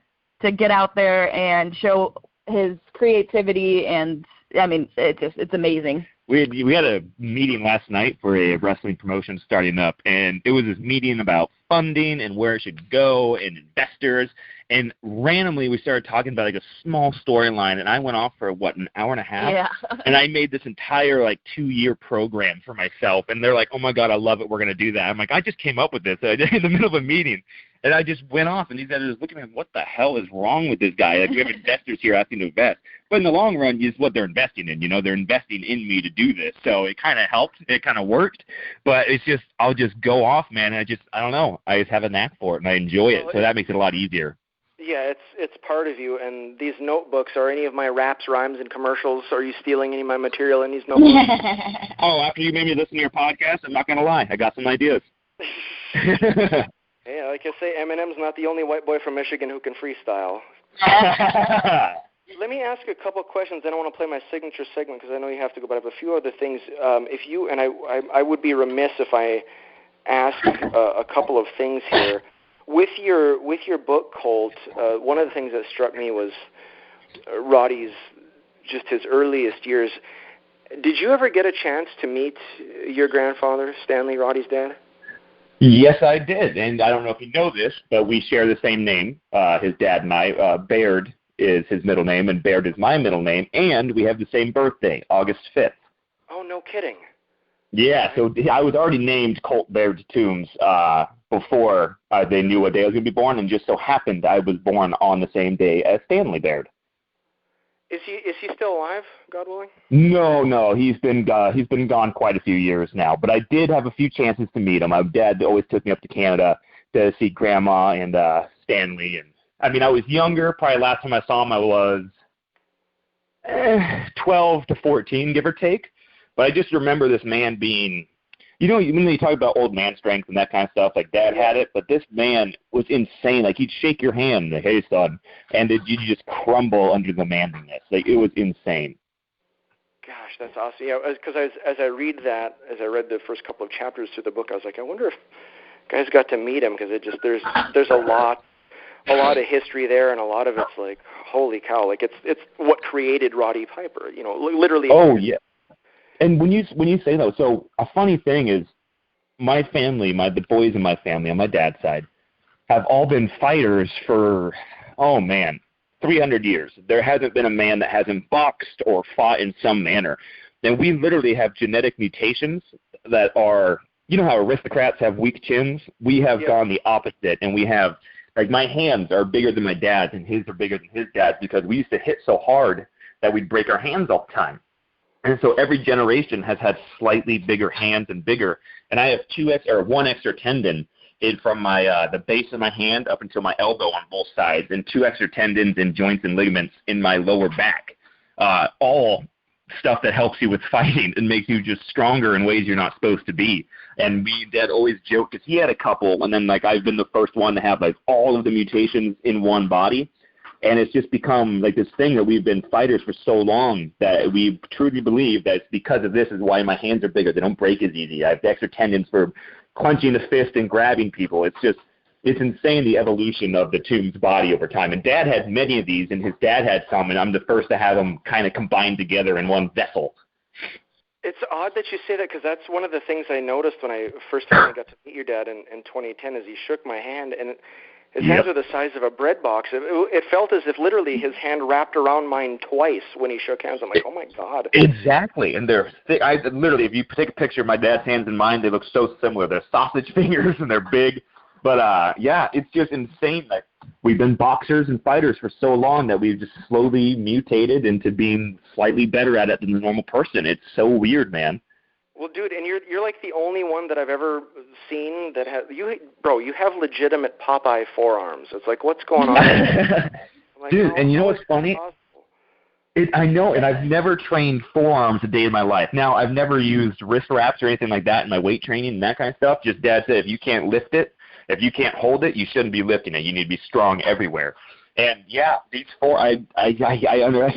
get out there and show his creativity. And I mean, it's amazing. We had a meeting last night for a wrestling promotion starting up, and it was this meeting about funding and where it should go and investors. And randomly we started talking about like a small storyline, and I went off for an hour and a half. Yeah. And I made this entire 2-year program for myself, and they're like, "Oh my God, I love it. We're going to do that." I'm like, I just came up with this in the middle of a meeting, and I just went off, and these guys are just looking at me, what the hell is wrong with this guy? Like, we have investors here asking to invest. But in the long run, it's what they're investing in. They're investing in me to do this. So it kind of helped. It kind of worked. But it's just, I'll just go off, man. And I don't know. I just have a knack for it, and I enjoy it. So that makes it a lot easier. Yeah, it's part of you. And these notebooks, are any of my raps, rhymes, and commercials, are you stealing any of my material in these notebooks? Oh, after you made me listen to your podcast, I'm not going to lie. I got some ideas. Yeah, like I say, Eminem's not the only white boy from Michigan who can freestyle. Let me ask you a couple of questions. Then I want to play my signature segment because I know you have to go, but I have a few other things. If you and I would be remiss if I asked a couple of things here. With your book, Colt, one of the things that struck me was Roddy's, just his earliest years. Did you ever get a chance to meet your grandfather, Stanley, Roddy's dad? Yes, I did, and I don't know if you know this, but we share the same name, his dad and I. Baird is his middle name, and Baird is my middle name, and we have the same birthday, August 5th. Oh, no kidding. Yeah, so I was already named Colt Baird Toombs before they knew what day I was going to be born, and just so happened I was born on the same day as Stanley Baird. Is he still alive, God willing? No, he's been gone quite a few years now. But I did have a few chances to meet him. My dad always took me up to Canada to see Grandma and Stanley. And I mean, I was younger. Probably last time I saw him, I was 12 to 14, give or take. But I just remember this man being, when you talk about old man strength and that kind of stuff, like Dad had it, but this man was insane. Like, he'd shake your hand, like, "Hey, son," and you'd just crumble under the manliness. Like, it was insane. Gosh, that's awesome. Yeah, because as I read the first couple of chapters through the book, I was like, I wonder if guys got to meet him, because there's a lot of history there, and a lot of it's like, holy cow, like it's what created Roddy Piper, literally. Oh yeah. And when you say that, so a funny thing is, my family, the boys in my family on my dad's side, have all been fighters for, 300 years. There hasn't been a man that hasn't boxed or fought in some manner. And we literally have genetic mutations that are, how aristocrats have weak chins? We have gone the opposite, and we have, like, my hands are bigger than my dad's, and his are bigger than his dad's, because we used to hit so hard that we'd break our hands all the time. And so every generation has had slightly bigger hands and bigger. And I have one extra tendon from my the base of my hand up until my elbow on both sides, and 2 extra tendons and joints and ligaments in my lower back. All stuff that helps you with fighting and makes you just stronger in ways you're not supposed to be. And Dad always joked, because he had a couple, and then I've been the first one to have all of the mutations in one body. And it's just become this thing that we've been fighters for so long that we truly believe that it's because of this is why my hands are bigger. They don't break as easy. I have extra tendons for clenching the fist and grabbing people. It's insane, the evolution of the Toombs body over time. And Dad had many of these, and his dad had some, and I'm the first to have them kind of combined together in one vessel. It's odd that you say that, because that's one of the things I noticed when I first time I got to meet your dad in 2010 is he shook my hand, and his hands were the size of a bread box. It felt as if literally his hand wrapped around mine twice when he shook hands. I'm like, oh, my God. Exactly. And they're thick. Literally, if you take a picture of my dad's hands and mine, they look so similar. They're sausage fingers, and they're big. But, yeah, it's just insane that we've been boxers and fighters for so long that we've just slowly mutated into being slightly better at it than the normal person. It's so weird, man. Well, dude, and you're like the only one that I've ever seen that has you have legitimate Popeye forearms. It's like, what's going on? Like, dude, and you know what's funny? I know, and I've never trained forearms a day in my life. Now, I've never used wrist wraps or anything like that in my weight training and that kind of stuff. Just Dad said, if you can't lift it, if you can't hold it, you shouldn't be lifting it. You need to be strong everywhere. And yeah, these four, I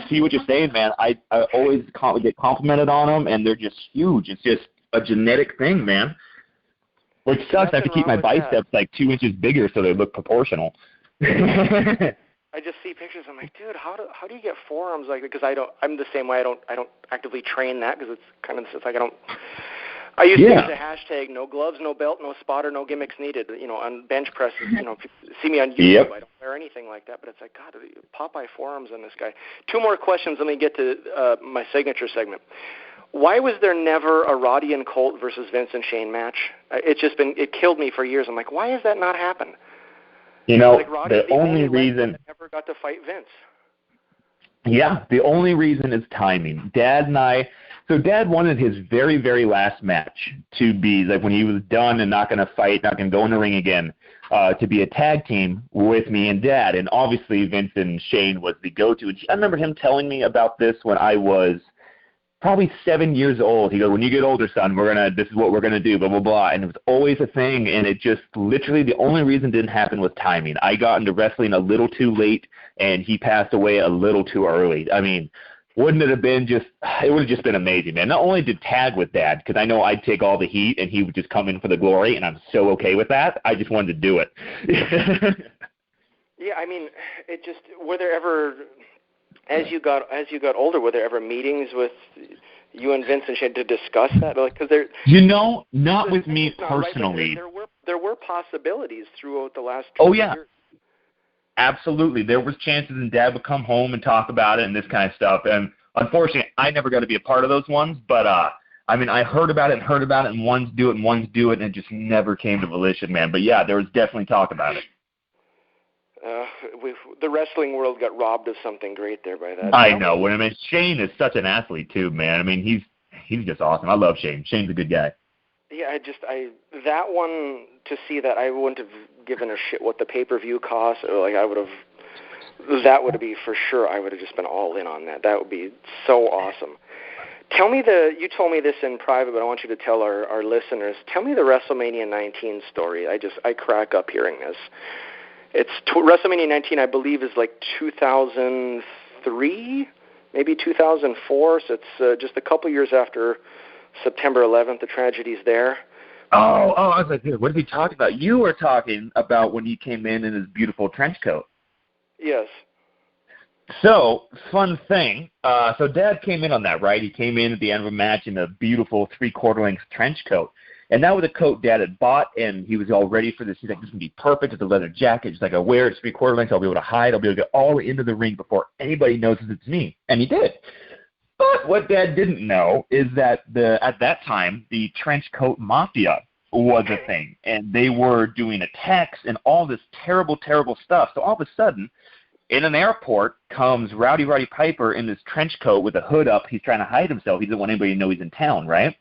see what you're saying, man. I always get complimented on them, and they're just huge. It's just a genetic thing, man. Which sucks. I have to keep my biceps like 2 inches bigger so they look proportional. I just see pictures. I'm like, dude, how do you get forearms like that? Because I'm the same way. I don't actively train that because it's like I don't. I used to use a hashtag, no gloves, no belt, no spotter, no gimmicks needed, on bench presses. If you see me on YouTube, I don't wear anything like that. But it's like, God, Popeye forearms on this guy. 2 more questions. Let me get to my signature segment. Why was there never a Roddy and Colt versus Vince and Shane match? It killed me for years. I'm like, why has that not happened? Like the only reason that never got to fight Vince. Yeah, the only reason is timing. So Dad wanted his very, very last match to be, like when he was done and not going to fight, not going to go in the ring again, to be a tag team with me and Dad. And obviously Vince and Shane was the go-to. And I remember him telling me about this when I was probably 7 years old. He goes, when you get older, son, this is what we're going to do, blah, blah, blah. And it was always a thing, and it just literally the only reason it didn't happen was timing. I got into wrestling a little too late, and he passed away a little too early. I mean, wouldn't it have been it would have just been amazing, man. Not only to tag with Dad, because I know I'd take all the heat, and he would just come in for the glory, and I'm so okay with that. I just wanted to do it. Yeah, I mean, were there ever, as you got older, were there ever meetings with you and Vince and Shane to discuss that? Because not with me personally. Right, there were possibilities throughout the last 20 years. Absolutely. There was chances, and Dad would come home and talk about it and this kind of stuff. And unfortunately, I never got to be a part of those ones. But, I mean, I heard about it, and ones do it, and it just never came to volition, man. But, yeah, there was definitely talk about it. The wrestling world got robbed of something great there by that. I know. I mean, Shane is such an athlete, too, man. I mean, he's just awesome. I love Shane. Shane's a good guy. Yeah, that one, to see that, I wouldn't have given a shit what the pay-per-view cost, or that would be for sure. I would have just been all in on that. That would be so awesome. Tell me you told me this in private, but I want you to tell our listeners. Tell me the WrestleMania 19 story. I crack up hearing this. It's WrestleMania 19, I believe, is like 2003, maybe 2004. So it's just a couple years after September 11th, the tragedies there. Oh, I was like, dude, what are we talking about? You were talking about when he came in his beautiful trench coat. Yes. So, fun thing. So Dad came in on that, right? He came in at the end of a match in a beautiful 3/4 length trench coat. And that was a coat Dad had bought, and he was all ready for this. He's like, this is going to be perfect. It's a leather jacket. Just like, I wear it. It's 3/4 length. I'll be able to hide. I'll be able to get all the way into the ring before anybody notices it's me. And he did. But what Dad didn't know is that at that time, the trench coat mafia was a thing. And they were doing attacks and all this terrible, terrible stuff. So all of a sudden, in an airport comes Rowdy Piper in this trench coat with a hood up. He's trying to hide himself. He doesn't want anybody to know he's in town, right?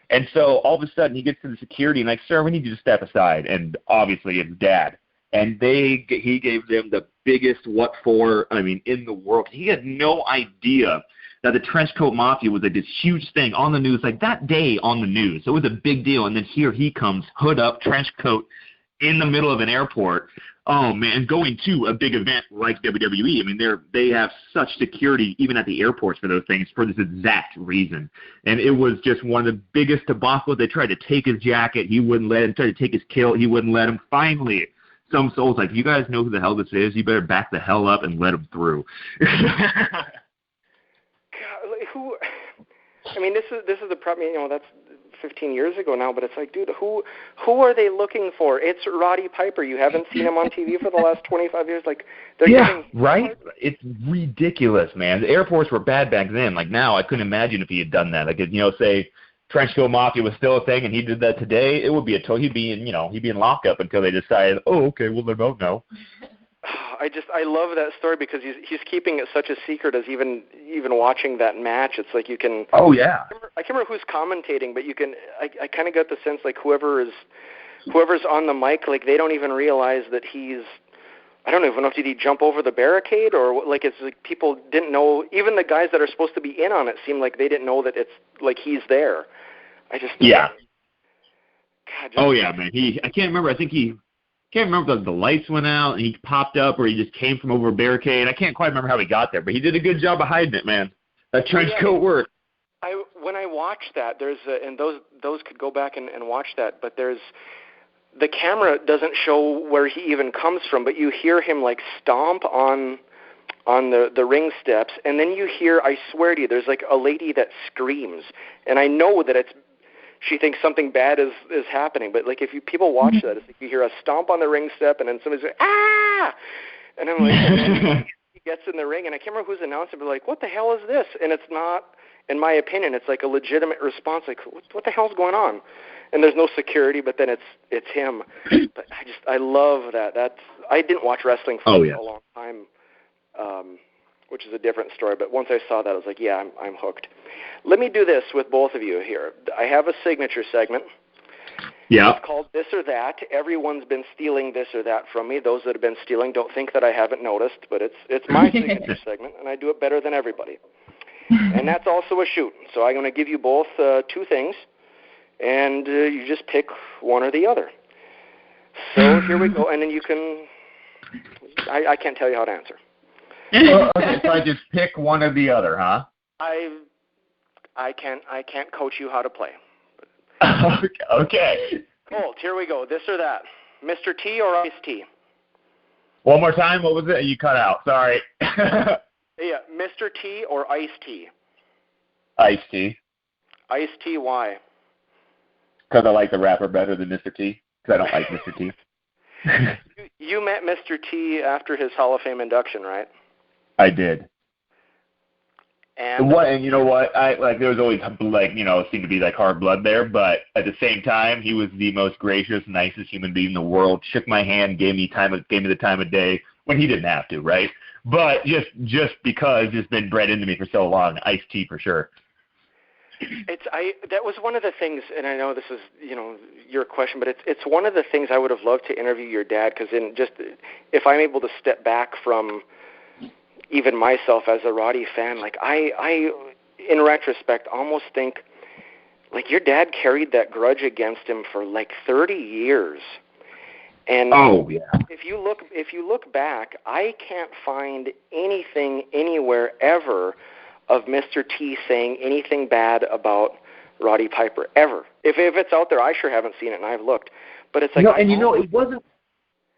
And so all of a sudden he gets to the security and like, sir, we need you to step aside. And obviously it's Dad. And he gave them the biggest what for, in the world. He had no idea that the trench coat mafia was like this huge thing on the news, like that day on the news. So it was a big deal. And then here he comes, hood up, trench coat, in the middle of an airport. Oh, man, going to a big event like WWE. I mean, they have such security even at the airports for those things for this exact reason. And it was just one of the biggest debacles. They tried to take his jacket. He wouldn't let him. Tried to take his kilt. He wouldn't let him. Finally, some soul's like, you guys know who the hell this is? You better back the hell up and let him through. God, I mean, this is the problem. You know, that's 15 years ago now, but it's like, dude, who are they looking for? It's Roddy Piper. You haven't seen him on TV for the last 25 years. Like, they're getting right? It's ridiculous, man. The airports were bad back then. Like now, I couldn't imagine if he had done that. Like, you know, say Trenchcoat Mafia was still a thing, and he did that today, it would be he'd be in lockup until they decided, oh, okay, we'll let him out now. I love that story because he's keeping it such a secret as even watching that match. It's like you can. Oh yeah. I can't remember who's commentating, but you can. I kind of got the sense like whoever's on the mic, like they don't even realize that he's. I don't even know if did he jump over the barricade or like it's like people didn't know. Even the guys that are supposed to be in on it seem like they didn't know that it's like he's there. Yeah. God, man. I can't remember. I can't remember if the lights went out and he popped up or he just came from over a barricade. I can't quite remember how he got there, but he did a good job of hiding it, man. That trench coat worked. When I watched that, and those could go back and watch that, but the camera doesn't show where he even comes from, but you hear him like stomp on the ring steps, and then you hear, I swear to you, there's like a lady that screams, and I know that she thinks something bad is happening, but like if people watch that, it's like you hear a stomp on the ring step, and then somebody's like, ah! And I'm like, and then he gets in the ring, and I can't remember who's announcing, but like, what the hell is this? And it's not, in my opinion, it's like a legitimate response, like, what the hell's going on? And there's no security, but then it's him. But I love that. I didn't watch wrestling for a long time, which is a different story. But once I saw that, I was like, yeah, I'm hooked. Let me do this with both of you here. I have a signature segment. Yeah. It's called This or That. Everyone's been stealing this or that from me. Those that have been stealing, don't think that I haven't noticed, but it's my signature segment, and I do it better than everybody. And that's also a shoot. So I'm going to give you both two things, and you just pick one or the other. So here we go, and then you can. I can't tell you how to answer. Okay, so I just pick one or the other, huh? I can't coach you how to play. Okay. Colt, here we go. This or that. Mr. T or Iced Tea? One more time. What was it? You cut out. Sorry. Yeah, Mr. T or Iced Tea? Iced Tea. Iced Tea, why? Because I like the rapper better than Mr. T. Because I don't like Mr. T. You met Mr. T after his Hall of Fame induction, right? I did. And you know what? There was always seemed to be like hard blood there, but at the same time, he was the most gracious, nicest human being in the world. Shook my hand, gave me the time of day when he didn't have to, right? But just because it's been bred into me for so long, Iced Tea for sure. That was one of the things, and I know this is your question, but it's one of the things I would have loved to interview your dad, because if I'm able to step back from even myself as a Roddy fan, like I in retrospect almost think like your dad carried that grudge against him for like 30 years. And if you look back, I can't find anything anywhere ever of Mr. T saying anything bad about Roddy Piper ever. If it's out there, I sure haven't seen it, and I've looked. But it's like it wasn't.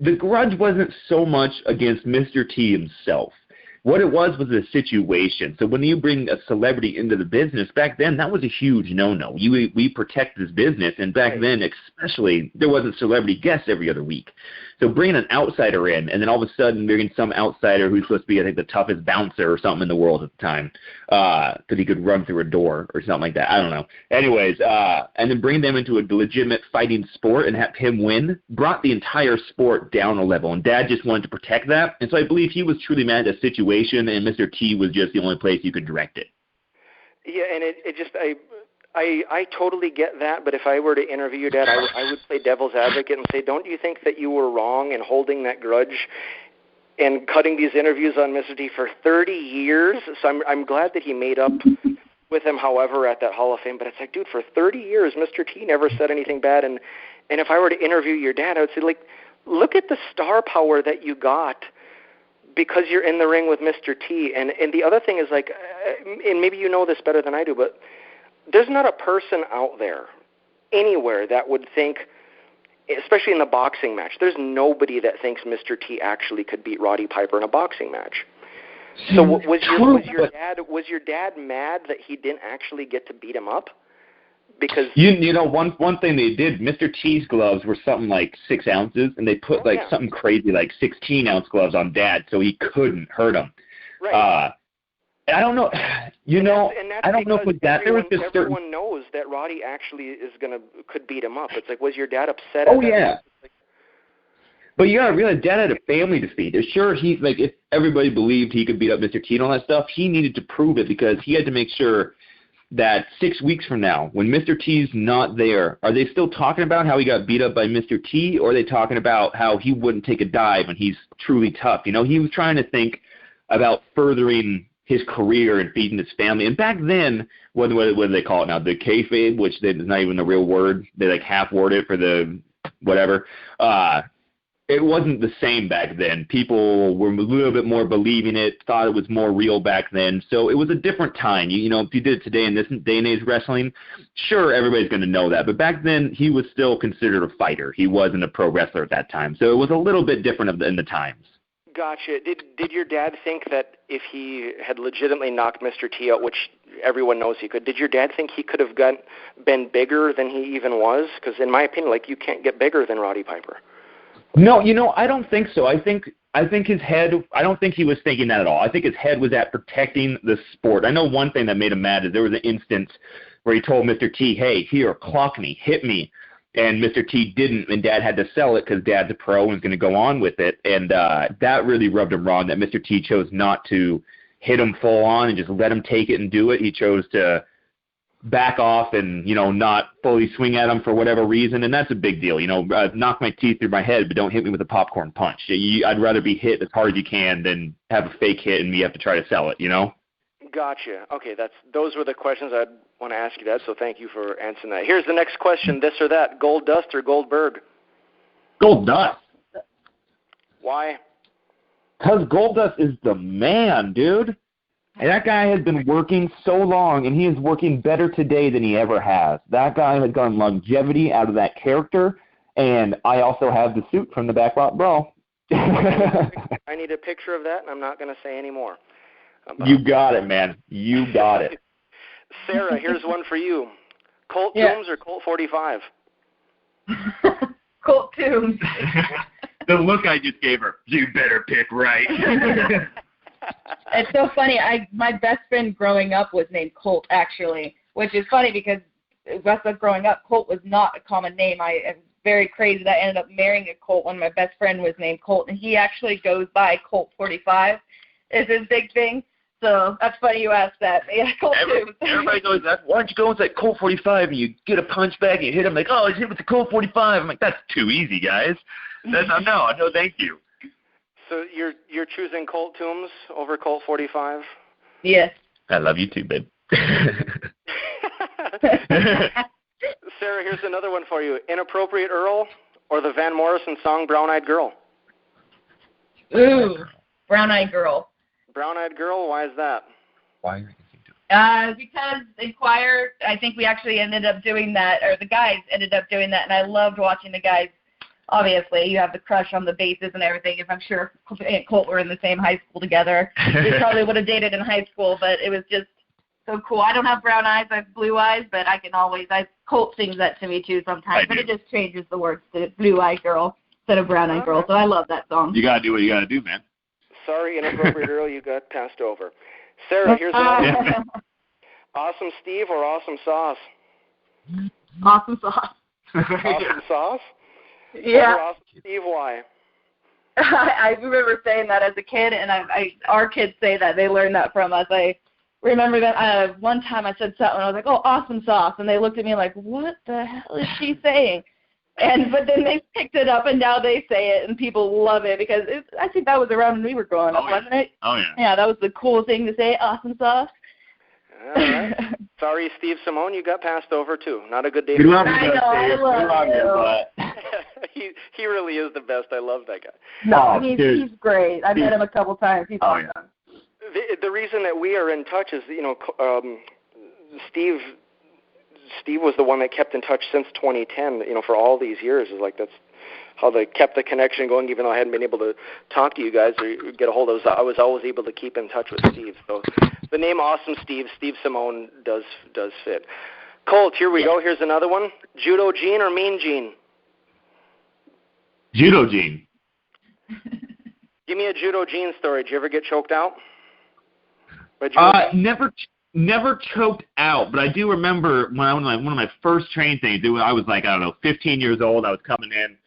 The grudge wasn't so much against Mr. T himself. What it was a situation. So when you bring a celebrity into the business, back then, that was a huge no-no. We protect this business, and back then especially, there wasn't celebrity guests every other week. So bringing an outsider in, and then all of a sudden bringing some outsider who's supposed to be, I think, the toughest bouncer or something in the world at the time, because he could run through a door or something like that. I don't know. Anyways, and then bring them into a legitimate fighting sport and have him win, brought the entire sport down a level. And Dad just wanted to protect that. And so I believe he was truly mad at the situation, and Mr. T was just the only place you could direct it. Yeah, and I totally get that, but if I were to interview your dad, I would play devil's advocate and say, don't you think that you were wrong in holding that grudge and cutting these interviews on Mr. T for 30 years? So I'm glad that he made up with him, however, at that Hall of Fame. But it's like, dude, for 30 years, Mr. T never said anything bad. And if I were to interview your dad, I would say, like, look at the star power that you got because you're in the ring with Mr. T. And the other thing is, like, and maybe you know this better than I do, but there's not a person out there anywhere that would think, especially in the boxing match, there's nobody that thinks Mr. T actually could beat Roddy Piper in a boxing match. So was your dad mad that he didn't actually get to beat him up? Because you know one thing they did, Mr. T's gloves were something like 6 ounces, and they put something crazy like 16-ounce gloves on Dad, so he couldn't hurt him. Right. I don't know. I don't know if it was that. Everyone knows that Roddy actually could beat him up. It's like, was your dad upset? Oh yeah. But you gotta realize, Dad had a family to feed. Sure, if everybody believed he could beat up Mr. T and all that stuff, he needed to prove it because he had to make sure that 6 weeks from now, when Mr. T's not there, are they still talking about how he got beat up by Mr. T, or are they talking about how he wouldn't take a dive and he's truly tough? He was trying to think about furthering his career and feeding his family. And back then, what do they call it now? The kayfabe, which is not even the real word. They half-word it for the whatever. It wasn't the same back then. People were a little bit more believing it, thought it was more real back then. So it was a different time. If you did it today in this day and age wrestling, sure, everybody's going to know that. But back then, he was still considered a fighter. He wasn't a pro wrestler at that time. So it was a little bit different in the times. Gotcha. Did your dad think that if he had legitimately knocked Mr. T out, which everyone knows he could, did your dad think he could have been bigger than he even was? Because in my opinion, you can't get bigger than Roddy Piper. No, I don't think so. I think his head, I don't think he was thinking that at all. I think his head was at protecting the sport. I know one thing that made him mad is there was an instance where he told Mr. T, hey, here, clock me, hit me. And Mr. T didn't, and Dad had to sell it because Dad's a pro and was going to go on with it. And that really rubbed him wrong, that Mr. T chose not to hit him full on and just let him take it and do it. He chose to back off and, not fully swing at him for whatever reason, and that's a big deal. Knock my teeth through my head, but don't hit me with a popcorn punch. I'd rather be hit as hard as you can than have a fake hit and me have to try to sell it, Gotcha. Okay, those were the questions I'd want to ask you that, so thank you for answering that. Here's the next question, this or that, Gold Dust or Goldberg? Gold Dust. Why? Because Gold Dust is the man, dude. And that guy has been working so long, and he is working better today than he ever has. That guy has gotten longevity out of that character, and I also have the suit from the Backlot Brawl. I need a picture of that, and I'm not going to say any more. You got it, man. You got it. Sarah, here's one for you. Colt Toombs or Colt 45? Colt Toombs. The look I just gave her. You better pick right. It's so funny. My best friend growing up was named Colt, actually, which is funny because growing up, Colt was not a common name. I am very crazy that I ended up marrying a Colt when my best friend was named Colt, and he actually goes by Colt 45 is his big thing. So that's funny you asked that. Yeah, Colt Toombs. Everybody goes, why don't you go with that Colt 45 and you get a punch back and you hit him like, oh, he's hit with the Colt 45. I'm like, that's too easy, guys. No, thank you. So you're choosing Colt Toombs over Colt 45? Yes. I love you too, babe. Sarah, here's another one for you. Inappropriate Earl or the Van Morrison song Brown Eyed Girl? Ooh, Brown Eyed Girl. Brown Eyed Girl, why is that? Why are you thinking to? Because in choir, I think we actually ended up doing that, or the guys ended up doing that, and I loved watching the guys. Obviously, you have the crush on the basses and everything. If I'm sure Aunt Colt were in the same high school together, we probably would have dated in high school, but it was just so cool. I don't have brown eyes, I have blue eyes, but Colt sings that to me too sometimes, but it just changes the words to Blue Eyed Girl instead of Brown Eyed Girl, so I love that song. You got to do what you got to do, man. Sorry, Inappropriate Earl, you got passed over. Sarah, here's another one. Awesome Steve or Awesome Sauce? Awesome Sauce. Awesome Sauce? Yeah. Awesome Steve, why? I remember saying that as a kid, and our kids say that. They learned that from us. I remember that one time I said something, and I was like, oh, awesome sauce. And they looked at me like, what the hell is she saying? But then they picked it up, and now they say it, and people love it because I think that was around when we were growing up, wasn't it? Oh, yeah. Yeah, that was the cool thing to say, awesome sauce. All right. Sorry, Steve Simone, you got passed over, too. Not a good day. We love you, I love you. He really is the best. I love that guy. No, he's great. I've met him a couple times. He's awesome. The reason that we are in touch is, Steve Steve was the one that kept in touch since 2010, for all these years. Is like that's how they kept the connection going, even though I hadn't been able to talk to you guys or get a hold of us. I was always able to keep in touch with Steve. So the name Awesome Steve Simone does fit. Colt, here we go. Here's another one. Judo Gene or Mean Gene? Judo Gene. Give me a Judo Gene story. Did you ever get choked out? Never choked out, but I do remember one of my first train things. I was like, I don't know, 15 years old. I was coming in,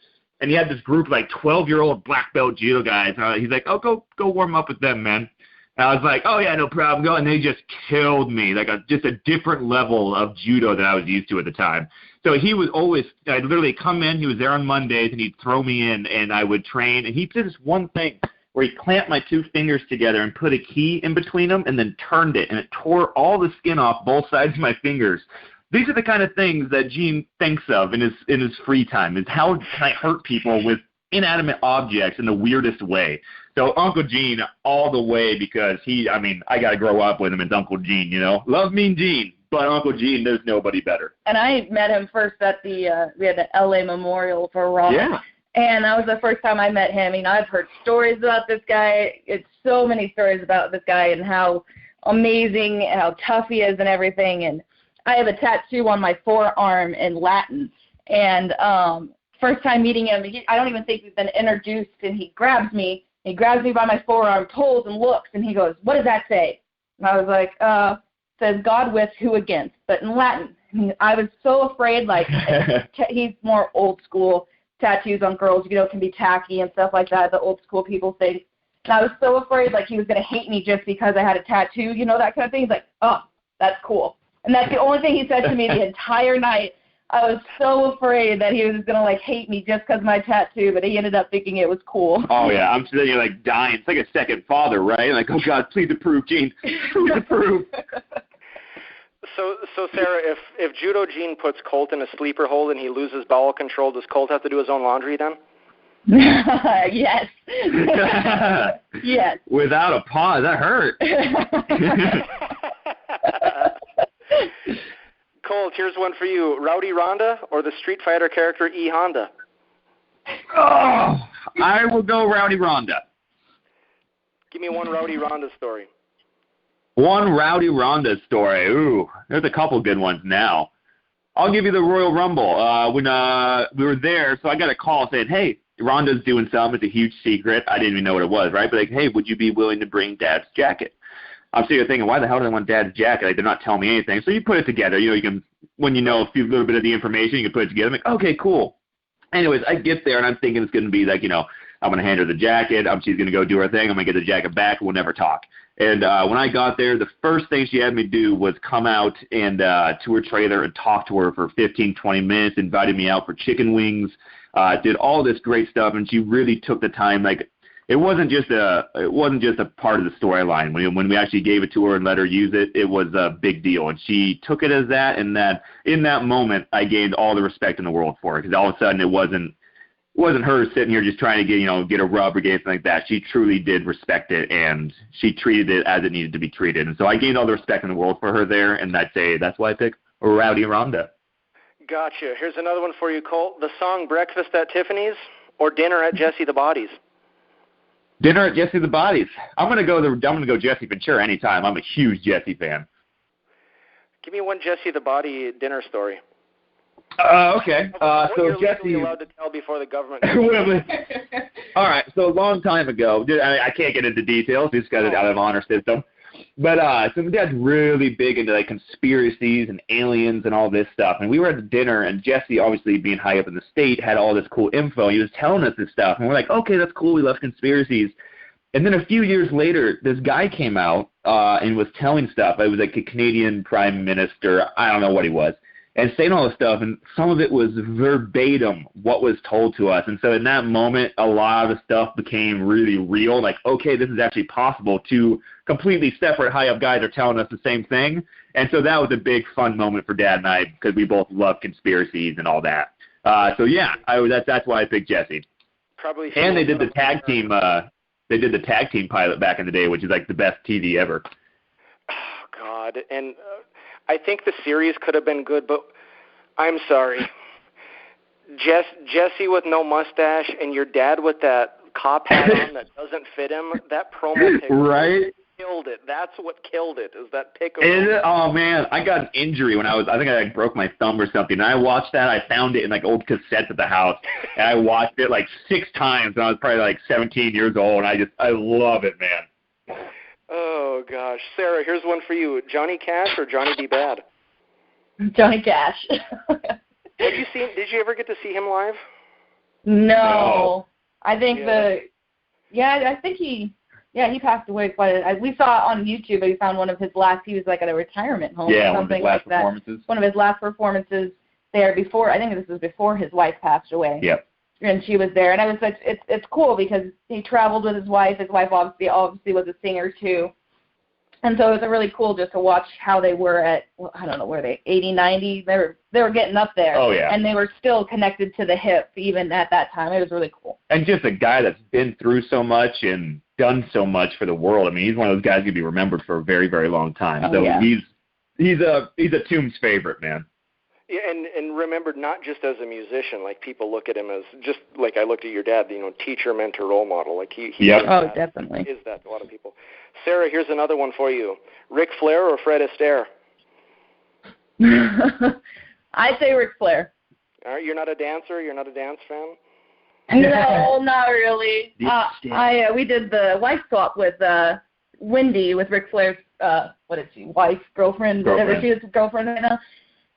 and he had this group of like 12-year-old black belt judo guys. He's like, oh, go warm up with them, man. And I was like, oh yeah, no problem. Go, and they just killed me, like just a different level of judo that I was used to at the time. So he was always, I'd literally come in. He was there on Mondays, and he'd throw me in, and I would train. And he did this one thing where he clamped my two fingers together and put a key in between them and then turned it, and it tore all the skin off both sides of my fingers. These are the kind of things that Gene thinks of in his free time, is how can I hurt people with inanimate objects in the weirdest way. So Uncle Gene all the way, because I got to grow up with him. It's Uncle Gene, Love Mean Gene, but Uncle Gene, there's nobody better. And I met him first at we had the LA Memorial for R.Y.A.N. Yeah. And that was the first time I met him. I've heard stories about this guy. It's so many stories about this guy and how amazing, how tough he is and everything. And I have a tattoo on my forearm in Latin. And first time meeting him, I don't even think we've been introduced, and he grabs me by my forearm, pulls and looks, and he goes, what does that say? And I was like, says God with, who against, but in Latin. And I was so afraid, like, he's more old school. Tattoos on girls, can be tacky and stuff like that, the old school people think. And I was so afraid, like, he was going to hate me just because I had a tattoo, that kind of thing. He's like, oh, that's cool. And that's the only thing he said to me the entire night. I was so afraid that he was going to, like, hate me just because of my tattoo, but he ended up thinking it was cool. Oh, yeah. I'm sitting here, like, dying. It's like a second father, right? Like, oh, God, please approve, Gene. Please approve. So Sarah, if Judo Gene puts Colt in a sleeper hold and he loses bowel control, does Colt have to do his own laundry then? Yes. Yes. Without a pause, that hurt. Colt, here's one for you. Rowdy Ronda or the Street Fighter character E. Honda? Oh, I will go Rowdy Ronda. Give me one Rowdy Ronda story. One Rowdy Ronda story. Ooh, there's a couple good ones now. I'll give you the Royal Rumble. When we were there, so I got a call saying, hey, Ronda's doing something. It's a huge secret. I didn't even know what it was, right? But like, hey, would you be willing to bring Dad's jacket? I'm sitting there thinking, why the hell do I want Dad's jacket? Like, they're not telling me anything. So you put it together. You can, when you know a little bit of the information, you can put it together. I'm like, okay, cool. Anyways, I get there, and I'm thinking it's going to be like, I'm going to hand her the jacket. She's going to go do her thing. I'm going to get the jacket back. We'll never talk. And when I got there, the first thing she had me do was come out and to her trailer and talk to her for 15, 20 minutes, invited me out for chicken wings, did all this great stuff, and she really took the time. Like, it wasn't just a part of the storyline. When we actually gave it to her and let her use it, it was a big deal. And she took it as that, and that in that moment, I gained all the respect in the world for her, because all of a sudden it wasn't her sitting here just trying to get a rub or get anything like that. She truly did respect it, and she treated it as it needed to be treated. And so I gained all the respect in the world for her there, and that's why I picked Rowdy Ronda. Gotcha. Here's another one for you, Colt. The song Breakfast at Tiffany's or Dinner at Jesse the Body's? Dinner at Jesse the Body's. I'm gonna go Jesse Ventura anytime. I'm a huge Jesse fan. Give me one Jesse the Body dinner story. Okay. What So you're Jesse, legally allowed to tell before the government. all right. So a long time ago, I can't get into details. Just got it out of honor system. But so my dad's really big into like conspiracies and aliens and all this stuff. And we were at the dinner, and Jesse, obviously being high up in the state, had all this cool info. He was telling us this stuff, and we're like, okay, that's cool. We love conspiracies. And then a few years later, this guy came out and was telling stuff. It was like a Canadian prime minister. I don't know what he was. And saying all this stuff, and some of it was verbatim what was told to us. And so in that moment, a lot of the stuff became really real. Like, okay, this is actually possible. Two completely separate high-up guys are telling us the same thing. And so that was a big, fun moment for Dad and I, because we both love conspiracies and all that. So yeah, that's why I picked Jesse. Probably. And they did the tag team. They did the tag team pilot back in the day, which is like the best TV ever. Oh God, and I think the series could have been good, but I'm sorry. Jesse with no mustache and your dad with that cop hat on that doesn't fit him, that promo pic right? killed it. That's what killed it, is that pic of Oh, man, I got an injury when I think I broke my thumb or something. And I watched that. I found it in, like, old cassettes at the house. And I watched it, like, 6 times when I was probably, like, 17 years old. And I love it, man. Oh, gosh. Sarah, here's one for you. Johnny Cash or Johnny B. Bad? Johnny Cash. Did you ever get to see him live? No. I think I think he passed away we saw on YouTube, we found one of his last, he was like at a retirement home or something like that. One of his last performances there before, I think this was before his wife passed away. Yep. And she was there, and I was like, it's cool because he traveled with his wife. His wife obviously was a singer too. And so it was really cool just to watch how they were at, I don't know, were they 80, 90? They were getting up there. Oh, yeah. And they were still connected to the hip even at that time. It was really cool. And just a guy that's been through so much and done so much for the world. I mean, he's one of those guys who'd be remembered for a very, very long time. Oh, so yeah. he's a Toombs favorite, man. Yeah, and remembered not just as a musician, like people look at him as just like I looked at your dad, teacher, mentor, role model. Like he yep. Oh, definitely. Is that to a lot of people. Sarah, here's another one for you. Ric Flair or Fred Astaire? I'd say Ric Flair. All right, you're not a dancer? You're not a dance fan? No, not really. We did the wife swap with Wendy, with Ric Flair's what is she, wife, girlfriend, whatever she is, girlfriend right now.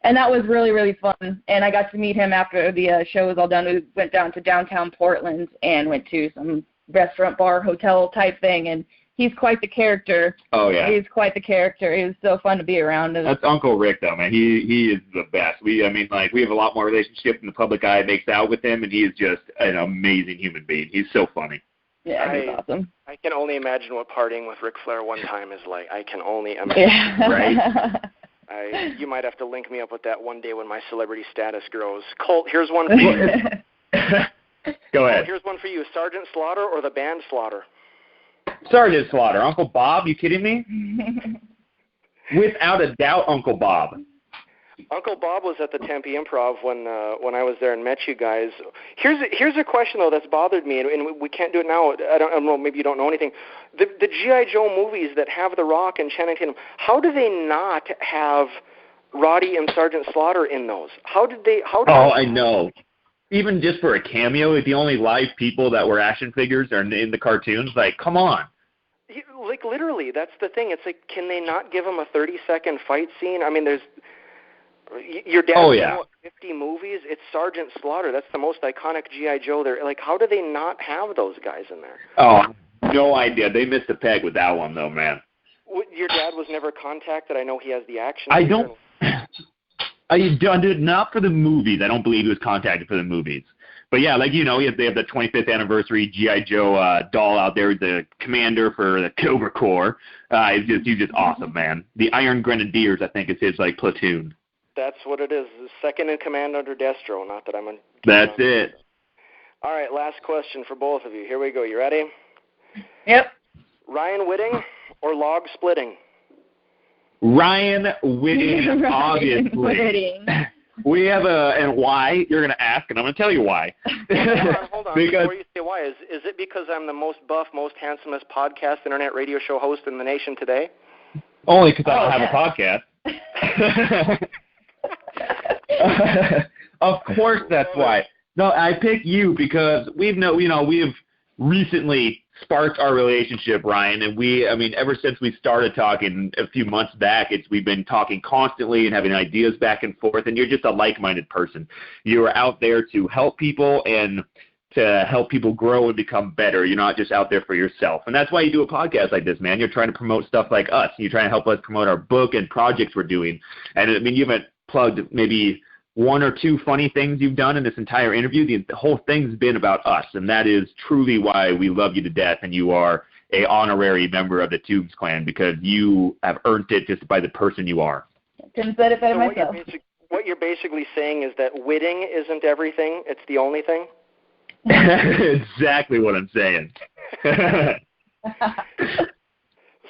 And that was really, really fun. And I got to meet him after the show was all done. We went down to downtown Portland and went to some restaurant, bar, hotel type thing. And he's quite the character. Oh, yeah. He's quite the character. He was so fun to be around. That's Uncle Rick, though, man. He is the best. We have a lot more relationship in the public eye makes out with him, and he is just an amazing human being. He's so funny. Yeah, he's awesome. I can only imagine what partying with Ric Flair one time is like. I can only imagine. Yeah. Right? You might have to link me up with that one day when my celebrity status grows. Colt, here's one for you. Go ahead. Colt, here's one for you. Sergeant Slaughter or the band Slaughter? Sergeant Slaughter. Uncle Bob, you kidding me? Without a doubt, Uncle Bob. Uncle Bob was at the Tempe Improv when I was there and met you guys. Here's a question, though, that's bothered me, and we can't do it now. I don't know, maybe you don't know anything. The G.I. Joe movies that have The Rock and Channing Tatum, how do they not have Roddy and Sergeant Slaughter in those? I know. Even just for a cameo, the only live people that were action figures are in the cartoons. Like, come on. Like, literally, that's the thing. It's like, can they not give them a 30-second fight scene? I mean, there's... Your dad's 50 movies. It's Sergeant Slaughter. That's the most iconic G.I. Joe there. Like, how do they not have those guys in there? Oh, no idea. They missed a peg with that one, though, man. Your dad was never contacted? I know he has the action. I did not for the movies. I don't believe he was contacted for the movies. But, yeah, like, they have the 25th anniversary G.I. Joe doll out there, the commander for the Cobra Corps. He's just awesome, man. The Iron Grenadiers, I think, is his, platoon. That's what it is. Second in command under Destro. Not that I'm a... That's it. All right, last question for both of you. Here we go. You ready? Yep. Ryan Whitting or log splitting? Ryan Whitting, obviously. Whitting. We have and why? You're going to ask, and I'm going to tell you why. Hold on. Before you say why, is it because I'm the most buff, most handsomest podcast, internet radio show host in the nation today? Only because I don't have a podcast. Of course that's why. No, I picked you because we have recently sparked our relationship, Ryan, and ever since we started talking a few months back, we've been talking constantly and having ideas back and forth, and you're just a like-minded person. You are out there to help people and to help people grow and become better. You're not just out there for yourself. And that's why you do a podcast like this, man. You're trying to promote stuff like us. You're trying to help us promote our book and projects we're doing. And, you haven't plugged maybe one or two funny things you've done in this entire interview. The whole thing's been about us, and that is truly why we love you to death, and you are an honorary member of the Toombs clan because you have earned it just by the person you are. Couldn't say it better myself. What you're basically saying is that Whitting isn't everything. It's the only thing? Exactly what I'm saying.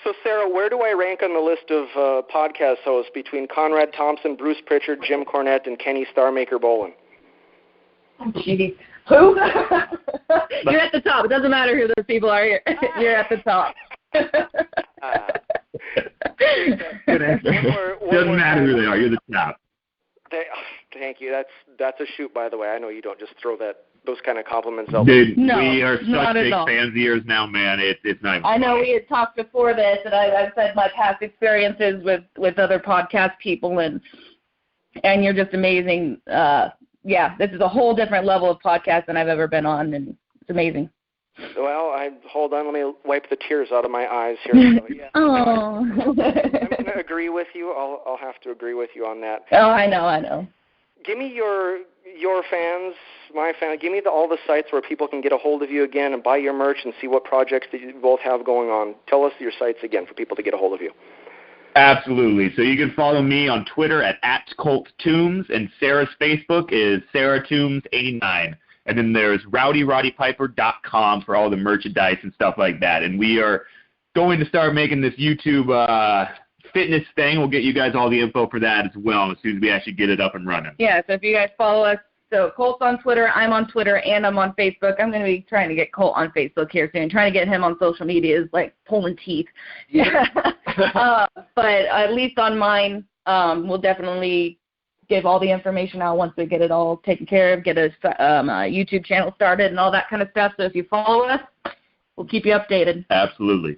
So, Sarah, where do I rank on the list of podcast hosts between Conrad Thompson, Bruce Pritchard, Jim Cornette, and Kenny Starmaker Bolin? Jeez. Who? You're at the top. It doesn't matter who those people are. You're at the top. Good answer. Doesn't matter who they are. You're the top. Thank you. That's a shoot, by the way. I know you don't just throw those kind of compliments out. Dude, no, we are such big all. fans of yours now, man. It's not even I know funny. we had talked before this, and I've said my past experiences with other podcast people, and you're just amazing. This is a whole different level of podcast than I've ever been on, and it's amazing. Well, hold on. Let me wipe the tears out of my eyes here. So, yeah. Oh. I'm going to agree with you. I'll have to agree with you on that. Oh, I know. Give me your fans, my fans. Give me all the sites where people can get a hold of you again and buy your merch and see what projects that you both have going on. Tell us your sites again for people to get a hold of you. Absolutely. So you can follow me on Twitter at Colt Toombs, and Sarah's Facebook is Sarah Toombs 89. And then there's rowdyroddypiper.com for all the merchandise and stuff like that. And we are going to start making this YouTube fitness thing. We'll get you guys all the info for that as well as soon as we actually get it up and running. Yeah, so if you guys follow us, so Colt's on Twitter, I'm on Twitter, and I'm on Facebook. I'm going to be trying to get Colt on Facebook here soon. Trying to get him on social media is like pulling teeth. Yeah. But at least on mine, we'll definitely give all the information out once we get it all taken care of, get a YouTube channel started and all that kind of stuff. So if you follow us, we'll keep you updated. Absolutely.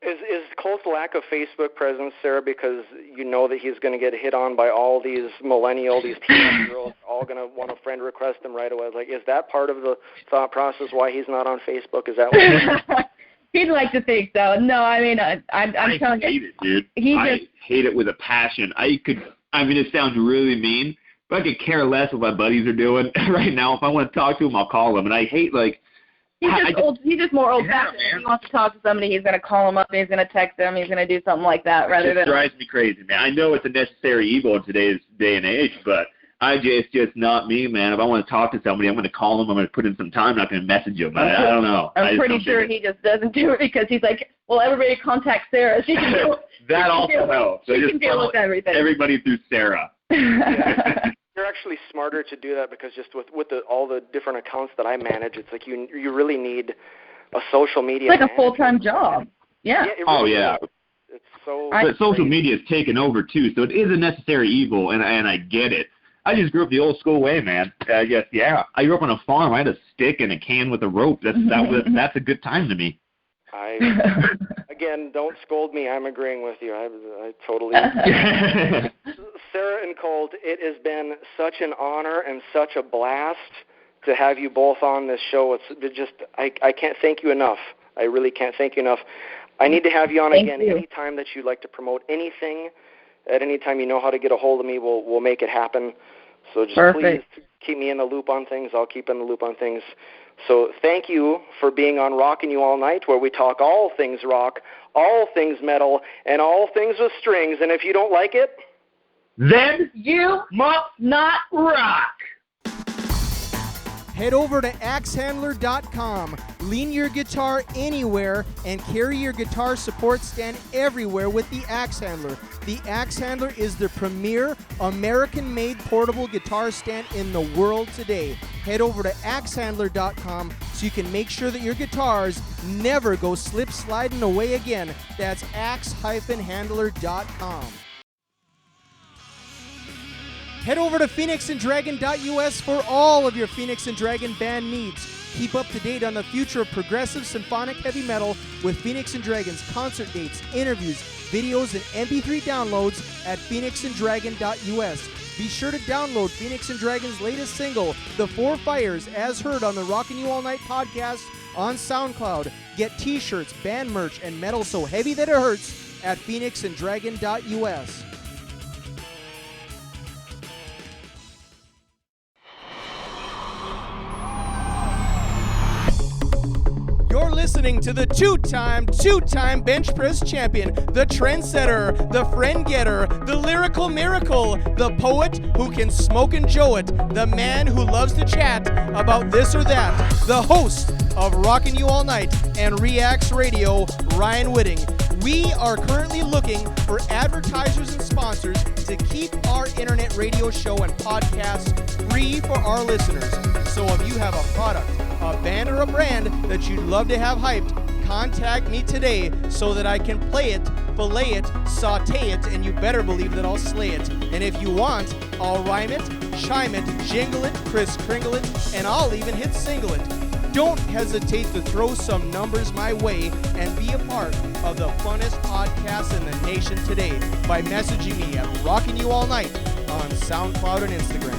Is Colt's lack of Facebook presence, Sarah, because you know that he's going to get hit on by all these these teenage girls, all going to want to friend request him right away? Like, is that part of the thought process why he's not on Facebook? Is that what He'd like to think so. No, I mean, I'm telling you. I hate it, dude. I hate it with a passion. It sounds really mean, but I could care less what my buddies are doing right now. If I want to talk to them, I'll call them. And I hate, he's just more old-fashioned. If he wants to talk to somebody, he's going to call him up, he's going to text them, he's going to do something like that. It drives me crazy, man. I know it's a necessary evil in today's day and age, but it's just not me, man. If I want to talk to somebody, I'm going to call them, I'm going to put in some time, I'm not going to message them. I don't know. I'm pretty sure he just doesn't do it because he's like, well, everybody contact Sarah. She can deal that also helps. She can deal with everything. Everybody through Sarah. Yeah. You're actually smarter to do that because just with all the different accounts that I manage, it's like you really need a social media. It's like a full-time job. Yeah. Is. It's so. But social media has taken over too, so it is a necessary evil, and I get it. I just grew up the old school way, man. I grew up on a farm. I had a stick and a can with a rope. That's a good time to me. Again, don't scold me. I'm agreeing with you. I totally. Sarah and Colt, it has been such an honor and such a blast to have you both on this show. It's just I can't thank you enough. I really can't thank you enough. I need to have you on again anytime that you'd like to promote anything. At any time you know how to get a hold of me, we'll make it happen. So just please keep me in the loop on things. I'll keep in the loop on things. So thank you for being on Rockin You All Night, where we talk all things rock, all things metal, and all things with strings. And if you don't like it, then you must not rock. Head over to axehandler.com. Lean your guitar anywhere and carry your guitar support stand everywhere with the Axe Handler. The Axe Handler is the premier American-made portable guitar stand in the world today. Head over to axehandler.com so you can make sure that your guitars never go slip-sliding away again. That's axe-handler.com. Head over to phoenixanddragon.us for all of your Phoenix and Dragon band needs. Keep up to date on the future of progressive symphonic heavy metal with Phoenix and Dragon's concert dates, interviews, videos, and MP3 downloads at phoenixanddragon.us. Be sure to download Phoenix and Dragon's latest single, The Four Fires, as heard on the Rockin You All Night podcast on SoundCloud. Get t-shirts, band merch, and metal so heavy that it hurts at phoenixanddragon.us. You're listening to the two-time bench press champion, the trendsetter, the friend getter, the lyrical miracle, the poet who can smoke and joe it, the man who loves to chat about this or that, the host of Rockin You All Night and Reacts Radio, Ryan Whitting. We are currently looking for advertisers and sponsors to keep our internet radio show and podcast free for our listeners. So if you have a product, a band, or a brand that you'd love to have hyped, contact me today so that I can play it, fillet it, saute it, and you better believe that I'll slay it. And if you want, I'll rhyme it, chime it, jingle it, Kris Kringle it, and I'll even hit single it. Don't hesitate to throw some numbers my way and be a part of the funnest podcast in the nation today by messaging me at Rockin You All Night on SoundCloud and Instagram.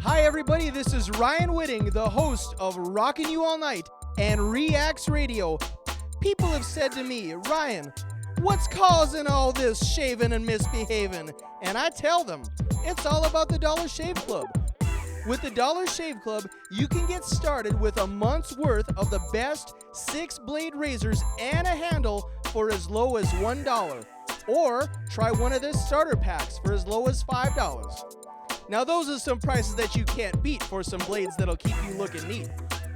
Hi everybody, this is Ryan Whitting, the host of Rockin You All Night and R.Y.A.N Radio. People have said to me, Ryan, what's causing all this shaving and misbehaving? And I tell them, it's all about the Dollar Shave Club. With the Dollar Shave Club, you can get started with a month's worth of the best 6-blade razors and a handle for as low as $1. Or try one of their starter packs for as low as $5. Now those are some prices that you can't beat for some blades that'll keep you looking neat.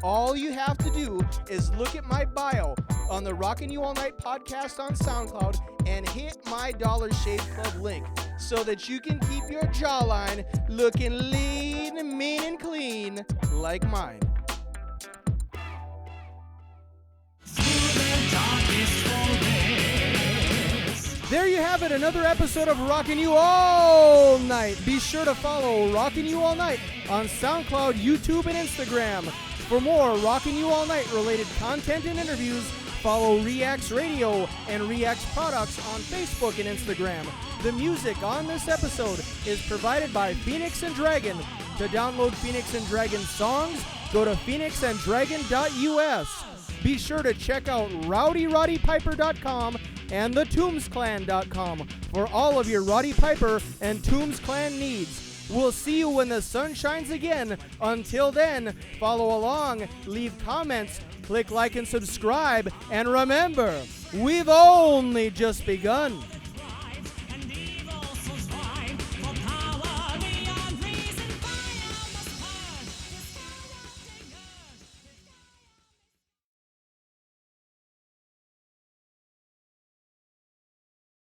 All you have to do is look at my bio on the Rockin You All Night podcast on SoundCloud and hit my Dollar Shave Club link so that you can keep your jawline looking lean, mean, and clean like mine. There you have it, another episode of Rockin You All Night. Be sure to follow Rockin You All Night on SoundCloud, YouTube, and Instagram. For more Rockin You All Night related content and interviews, follow R.Y.A.N Radio and R.Y.A.N Products on Facebook and Instagram. The music on this episode is provided by Phoenix and Dragon. To download Phoenix and Dragon songs, go to phoenixanddragon.us. Be sure to check out rowdyroddypiper.com and thetoombsclan.com for all of your Roddy Piper and Toombs Clan needs. We'll see you when the sun shines again. Until then, follow along, leave comments, click like and subscribe, and remember, we've only just begun.